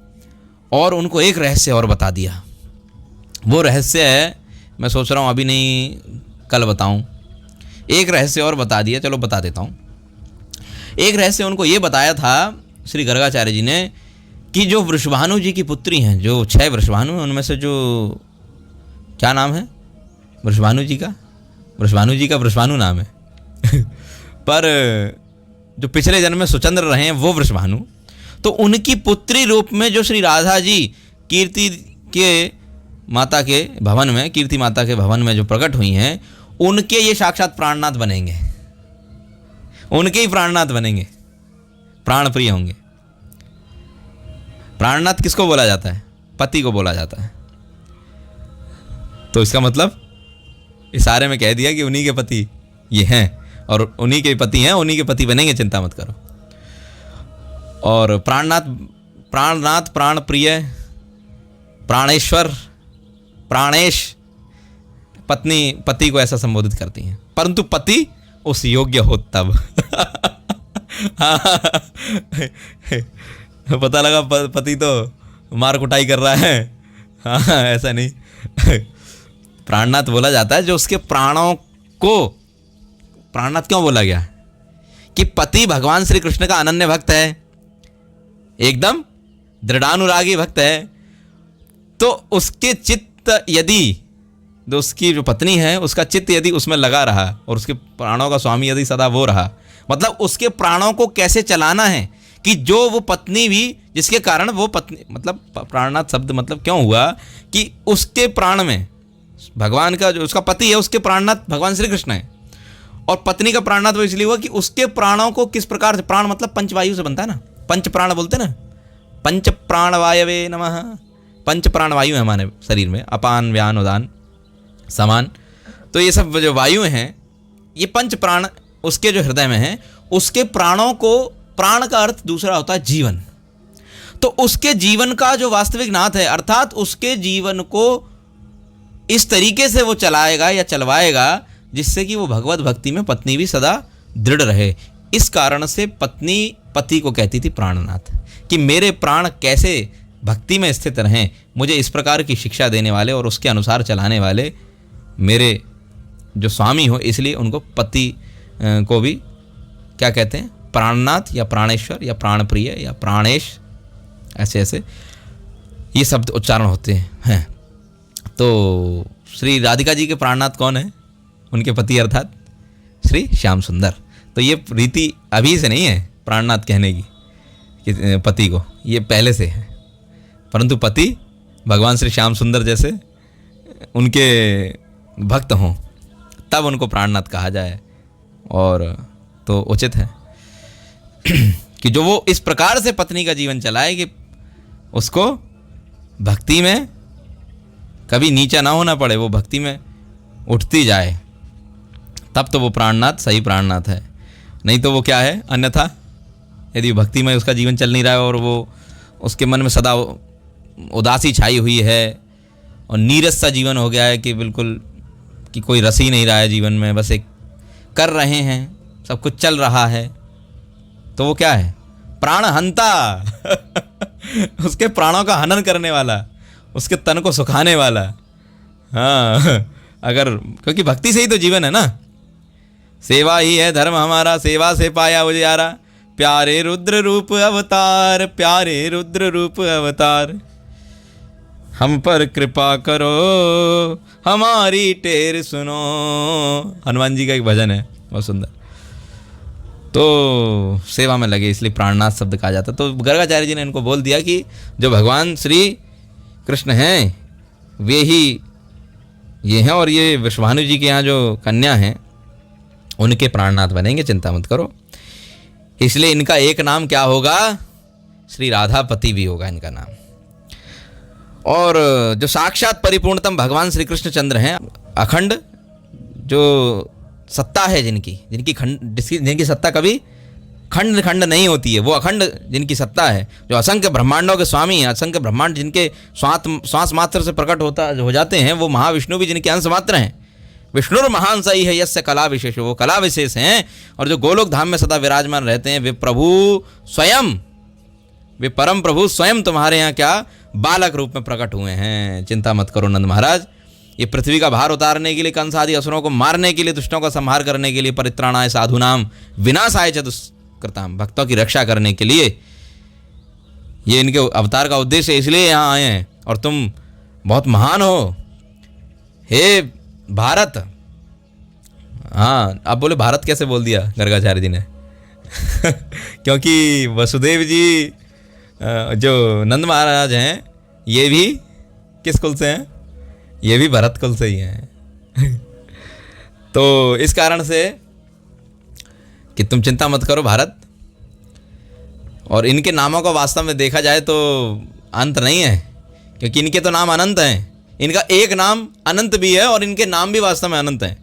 और उनको एक रहस्य और बता दिया। वो रहस्य है, मैं सोच रहा हूँ अभी नहीं कल बताऊँ। एक रहस्य और बता दिया, चलो बता देता हूँ। एक रहस्य उनको ये बताया था श्री गर्गाचार्य जी ने कि जो वृषभानु जी की पुत्री हैं, जो 6 वृषभानु, उनमें से जो क्या नाम है वृषभानु जी का? वृषभानु जी का वृषभानु नाम है पर जो पिछले जन्म में सुचंद्र रहे हैं वो वृषभानु। तो उनकी पुत्री रूप में जो श्री राधा जी कीर्ति के माता के भवन में, कीर्ति माता के भवन में जो प्रकट हुई हैं, उनके ये साक्षात प्राणनाथ बनेंगे, उनके ही प्राणनाथ बनेंगे, प्राण प्रिय होंगे। प्राणनाथ किसको बोला जाता है? पति को बोला जाता है। तो इसका मतलब इशारे में कह दिया कि उन्हीं के पति ये हैं और उन्हीं के पति हैं, उन्हीं के पति बनेंगे, चिंता मत करो। और प्राणनाथ, प्राण प्रिय, प्राणेश्वर, प्राणेश पत्नी पति को ऐसा संबोधित करती हैं, परंतु पति उस योग्य हो तब। पता लगा पति तो मार कुटाई कर रहा है। हाँ, ऐसा नहीं। प्राणनाथ बोला जाता है जो उसके प्राणों को, प्राणनाथ क्यों बोला गया कि पति भगवान श्री कृष्ण का अनन्य भक्त है, एकदम दृढ़ानुरागी भक्त है। तो उसके चित्त यदि, जो उसकी जो पत्नी है उसका चित्त यदि उसमें लगा रहा और उसके प्राणों का स्वामी यदि सदा वो रहा, मतलब उसके प्राणों को कैसे चलाना है कि जो वो पत्नी भी, जिसके कारण वो पत्नी, मतलब प्राणनाथ शब्द मतलब क्यों हुआ कि उसके प्राण में भगवान का, जो उसका पति है उसके प्राणनाथ भगवान श्री कृष्ण है, और पत्नी का प्राणनाथ वो इसलिए हुआ कि उसके प्राणों को किस प्रकार से, प्राण मतलब पंचवायु से बनता है ना, पंच प्राण बोलते ना, पंच प्राण वायवे नमः। पंच प्राण वायु है हमारे शरीर में, अपान व्यान उदान समान। तो ये सब जो वायु हैं, ये पंच प्राण उसके जो हृदय में हैं, उसके प्राणों को, प्राण का अर्थ दूसरा होता है जीवन। तो उसके जीवन का जो वास्तविक नाथ है, अर्थात उसके जीवन को इस तरीके से वो चलाएगा या चलवाएगा जिससे कि वो भगवत भक्ति में पत्नी भी सदा दृढ़ रहे। इस कारण से पत्नी पति को कहती थी प्राणनाथ, कि मेरे प्राण कैसे भक्ति में स्थित रहें, मुझे इस प्रकार की शिक्षा देने वाले और उसके अनुसार चलाने वाले मेरे जो स्वामी हो, इसलिए उनको पति को भी क्या कहते हैं, प्राणनाथ या प्राणेश्वर या प्राणप्रिय या प्राणेश, ऐसे ऐसे ये शब्द उच्चारण होते हैं। तो श्री राधिका जी के प्राणनाथ कौन है? उनके पति अर्थात श्री श्याम सुंदर। तो ये रीति अभी से नहीं है प्राणनाथ कहने की कि पति को, ये पहले से है, परंतु पति भगवान श्री श्याम सुंदर जैसे उनके भक्त हों तब उनको प्राणनाथ कहा जाए। और तो उचित है कि जो वो इस प्रकार से पत्नी का जीवन चलाए कि उसको भक्ति में कभी नीचा ना होना पड़े, वो भक्ति में उठती जाए, तब तो वो प्राणनाथ सही प्राणनाथ है। नहीं तो वो क्या है, अन्यथा यदि भक्ति में उसका जीवन चल नहीं रहा है और वो उसके मन में सदा उदासी छाई हुई है और नीरस सा जीवन हो गया है कि बिल्कुल कि कोई रस ही नहीं रहा है जीवन में, बस एक कर रहे हैं, सब कुछ चल रहा है, तो वो क्या है, प्राणहंता। उसके प्राणों का हनन करने वाला, उसके तन को सुखाने वाला। हाँ, अगर क्योंकि भक्ति से ही तो जीवन है ना, सेवा ही है धर्म हमारा, सेवा से पाया उजियारा, प्यारे रुद्र रूप अवतार, प्यारे रुद्र रूप अवतार, हम पर कृपा करो हमारी टेर सुनो। हनुमान जी का एक भजन है बहुत सुंदर। तो सेवा में लगे इसलिए प्राणनाथ शब्द कहा जाता। तो गर्गाचार्य जी ने इनको बोल दिया कि जो भगवान श्री कृष्ण हैं वे ही ये हैं, और ये विश्वानु जी के यहाँ जो कन्या हैं उनके प्राणनाथ बनेंगे, चिंता मत करो। इसलिए इनका एक नाम क्या होगा, श्री राधापति भी होगा इनका नाम। और जो साक्षात परिपूर्णतम भगवान श्री कृष्णचंद्र हैं, अखंड जो सत्ता है जिनकी सत्ता कभी खंड खंड नहीं होती है, वो अखंड जिनकी सत्ता है, जो असंख्य ब्रह्मांडों के स्वामी हैं, असंख्य ब्रह्मांड जिनके श्वास मात्र से प्रकट हो जाते हैं, वो महाविष्णु भी जिनके अंश मात्र हैं। विष्णुर महान सही है यस्य कला विशेष, वो कला विशेष हैं। और जो गोलोक धाम में सदा विराजमान रहते हैं वे प्रभु स्वयं, वे परम प्रभु स्वयं तुम्हारे यहाँ क्या बालक रूप में प्रकट हुए हैं। चिंता मत करो नंद महाराज, ये पृथ्वी का भार उतारने के लिए, कंस आदि असुरों को मारने के लिए, दुष्टों का संहार करने के लिए, परित्राणाय साधुनाम विनाशाय च दुष्कृताम, भक्तों की रक्षा करने के लिए ये इनके अवतार का उद्देश्य है, इसलिए यहाँ आए हैं। और तुम बहुत महान हो हे भारत। हाँ, आप बोले भारत कैसे बोल दिया गर्गाचार्य जी ने? क्योंकि वसुदेव जी जो नंद महाराज हैं ये भी किस कुल से हैं, ये भी भरत कुल से ही हैं। तो इस कारण से कि तुम चिंता मत करो भारत। और इनके नामों का वास्तव में देखा जाए तो अंत नहीं है, क्योंकि इनके तो नाम अनंत हैं। इनका एक नाम अनंत भी है और इनके नाम भी वास्तव में अनंत हैं।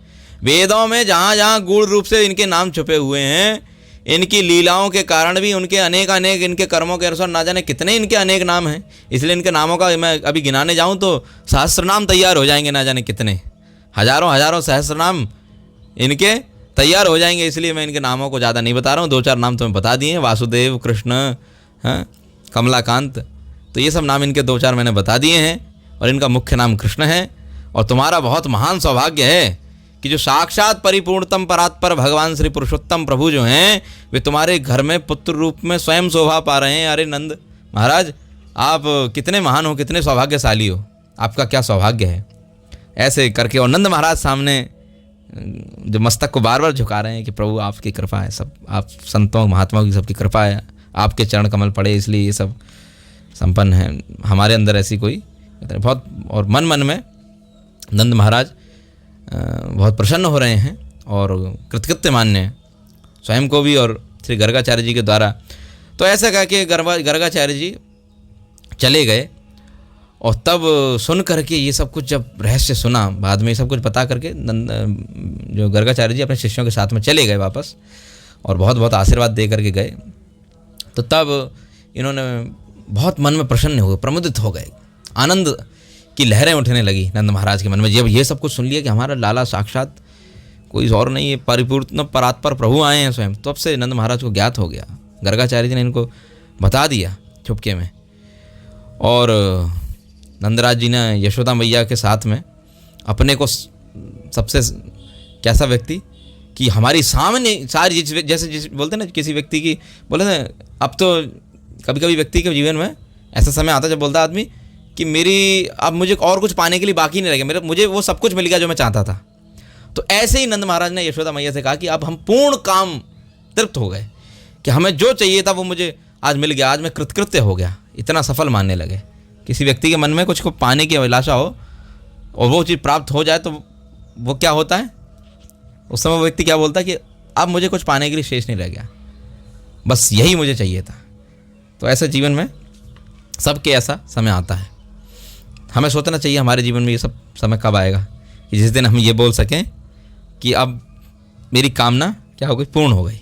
वेदों में जहाँ जहाँ गूढ़ रूप से इनके नाम छुपे हुए हैं, इनकी लीलाओं के कारण भी उनके अनेक अनेक, इनके कर्मों के अनुसार ना जाने कितने इनके अनेक नाम हैं। इसलिए इनके नामों का मैं अभी गिनाने जाऊँ तो सहस्त्र नाम तैयार हो जाएंगे, ना जाने कितने, हजारों हजारों सहस्त्र नाम इनके तैयार हो जाएंगे। इसलिए मैं इनके नामों को ज़्यादा नहीं बता रहा हूँ, 2-4 नाम तो मैं बता दिए हैं, वासुदेव, कृष्ण, हाँ, कमलाकांत, तो ये सब नाम इनके 2-4 मैंने बता दिए हैं और इनका मुख्य नाम कृष्ण है। और तुम्हारा बहुत महान सौभाग्य है कि जो साक्षात परिपूर्णतम परात्पर भगवान श्री पुरुषोत्तम प्रभु जो हैं, वे तुम्हारे घर में पुत्र रूप में स्वयं शोभा पा रहे हैं। अरे नंद महाराज, आप कितने महान हो, कितने सौभाग्यशाली हो, आपका क्या सौभाग्य है। ऐसे करके और नंद महाराज सामने जो मस्तक को बार बार झुका रहे हैं कि प्रभु आपकी कृपा है, सब आप संतों महात्माओं की सबकी कृपा है, आपके चरण कमल पड़े इसलिए ये सब संपन्न है, हमारे अंदर ऐसी कोई बहुत। और मन मन में नंद महाराज बहुत प्रसन्न हो रहे हैं और कृतकृत्य मान्य हैं स्वयं को भी और श्री गर्गाचार्य जी के द्वारा। तो ऐसा कह के गर्गाचार्य जी चले गए। और तब सुन करके ये सब कुछ जब रहस्य सुना, बाद में ये सब कुछ पता करके जो गर्गाचार्य जी अपने शिष्यों के साथ में चले गए वापस और बहुत बहुत आशीर्वाद दे करके गए। तो तब इन्होंने बहुत मन में प्रसन्न हो गए, प्रमुदित हो गए, आनंद की लहरें उठने लगी नंद महाराज के मन में। जब ये सब कुछ सुन लिया कि हमारा लाला साक्षात कोई और नहीं, ये परिपूर्ण परात्पर प्रभु आए हैं स्वयं, तब से नंद महाराज को ज्ञात हो गया। गर्गाचार्य जी ने इनको बता दिया चुपके में। और नंदराज जी ने यशोदा मैया के साथ में अपने को सबसे कैसा व्यक्ति कि हमारी सामने सारी जैसे बोलते ना किसी व्यक्ति की, बोले ना अब तो कभी कभी व्यक्ति के जीवन में ऐसा समय आता जब बोलता आदमी कि मेरी अब मुझे और कुछ पाने के लिए बाकी नहीं रह गया, मुझे वो सब कुछ मिल गया जो मैं चाहता था। तो ऐसे ही नंद महाराज ने यशोदा मैया से कहा कि अब हम पूर्ण काम तृप्त हो गए, कि हमें जो चाहिए था वो मुझे आज मिल गया, आज मैं कृतकृत्य हो गया, इतना सफल मानने लगे। किसी व्यक्ति के मन में कुछ को पाने की अभिलाषा हो और वो चीज़ प्राप्त हो जाए तो वो क्या होता है, उस समय वो व्यक्ति क्या बोलता है कि अब मुझे कुछ पाने के लिए शेष नहीं रह गया, बस यही मुझे चाहिए था। तो ऐसे जीवन में सबके ऐसा समय आता है। हमें सोचना चाहिए हमारे जीवन में ये सब समय कब आएगा कि जिस दिन हम ये बोल सकें कि अब मेरी कामना क्या हो गई, पूर्ण हो गई।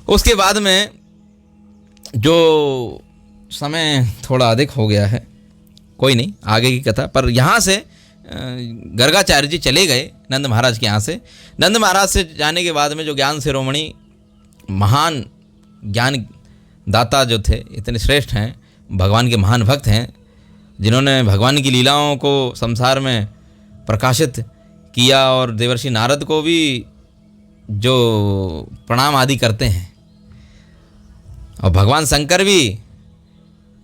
उसके बाद में जो समय थोड़ा अधिक हो गया है, कोई नहीं, आगे की कथा। पर यहाँ से गर्गाचार्य जी चले गए नंद महाराज के यहाँ से। नंद महाराज से जाने के बाद में जो ज्ञान शिरोमणि महान ज्ञान दाता जो थे, इतने श्रेष्ठ हैं, भगवान के महान भक्त हैं, जिन्होंने भगवान की लीलाओं को संसार में प्रकाशित किया और देवर्षि नारद को भी जो प्रणाम आदि करते हैं, और भगवान शंकर भी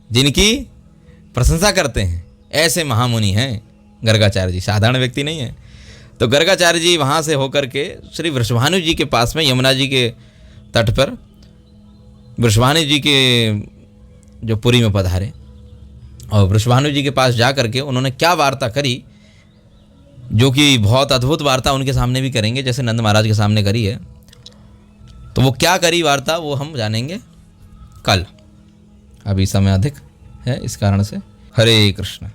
जिनकी प्रशंसा करते हैं, ऐसे महामुनि हैं गर्गाचार्य जी, साधारण व्यक्ति नहीं है। तो गर्गाचार्य जी वहाँ से होकर के श्री वृषभानु जी के पास में, यमुना जी के तट पर वृषभानु जी के जो पुरी में पधारे, और वृषभानु जी के पास जा करके उन्होंने क्या वार्ता करी, जो कि बहुत अद्भुत वार्ता उनके सामने भी करेंगे जैसे नंद महाराज के सामने करी है। तो वो क्या करी वार्ता वो हम जानेंगे कल, अभी समय अधिक है इस कारण से। हरे कृष्ण।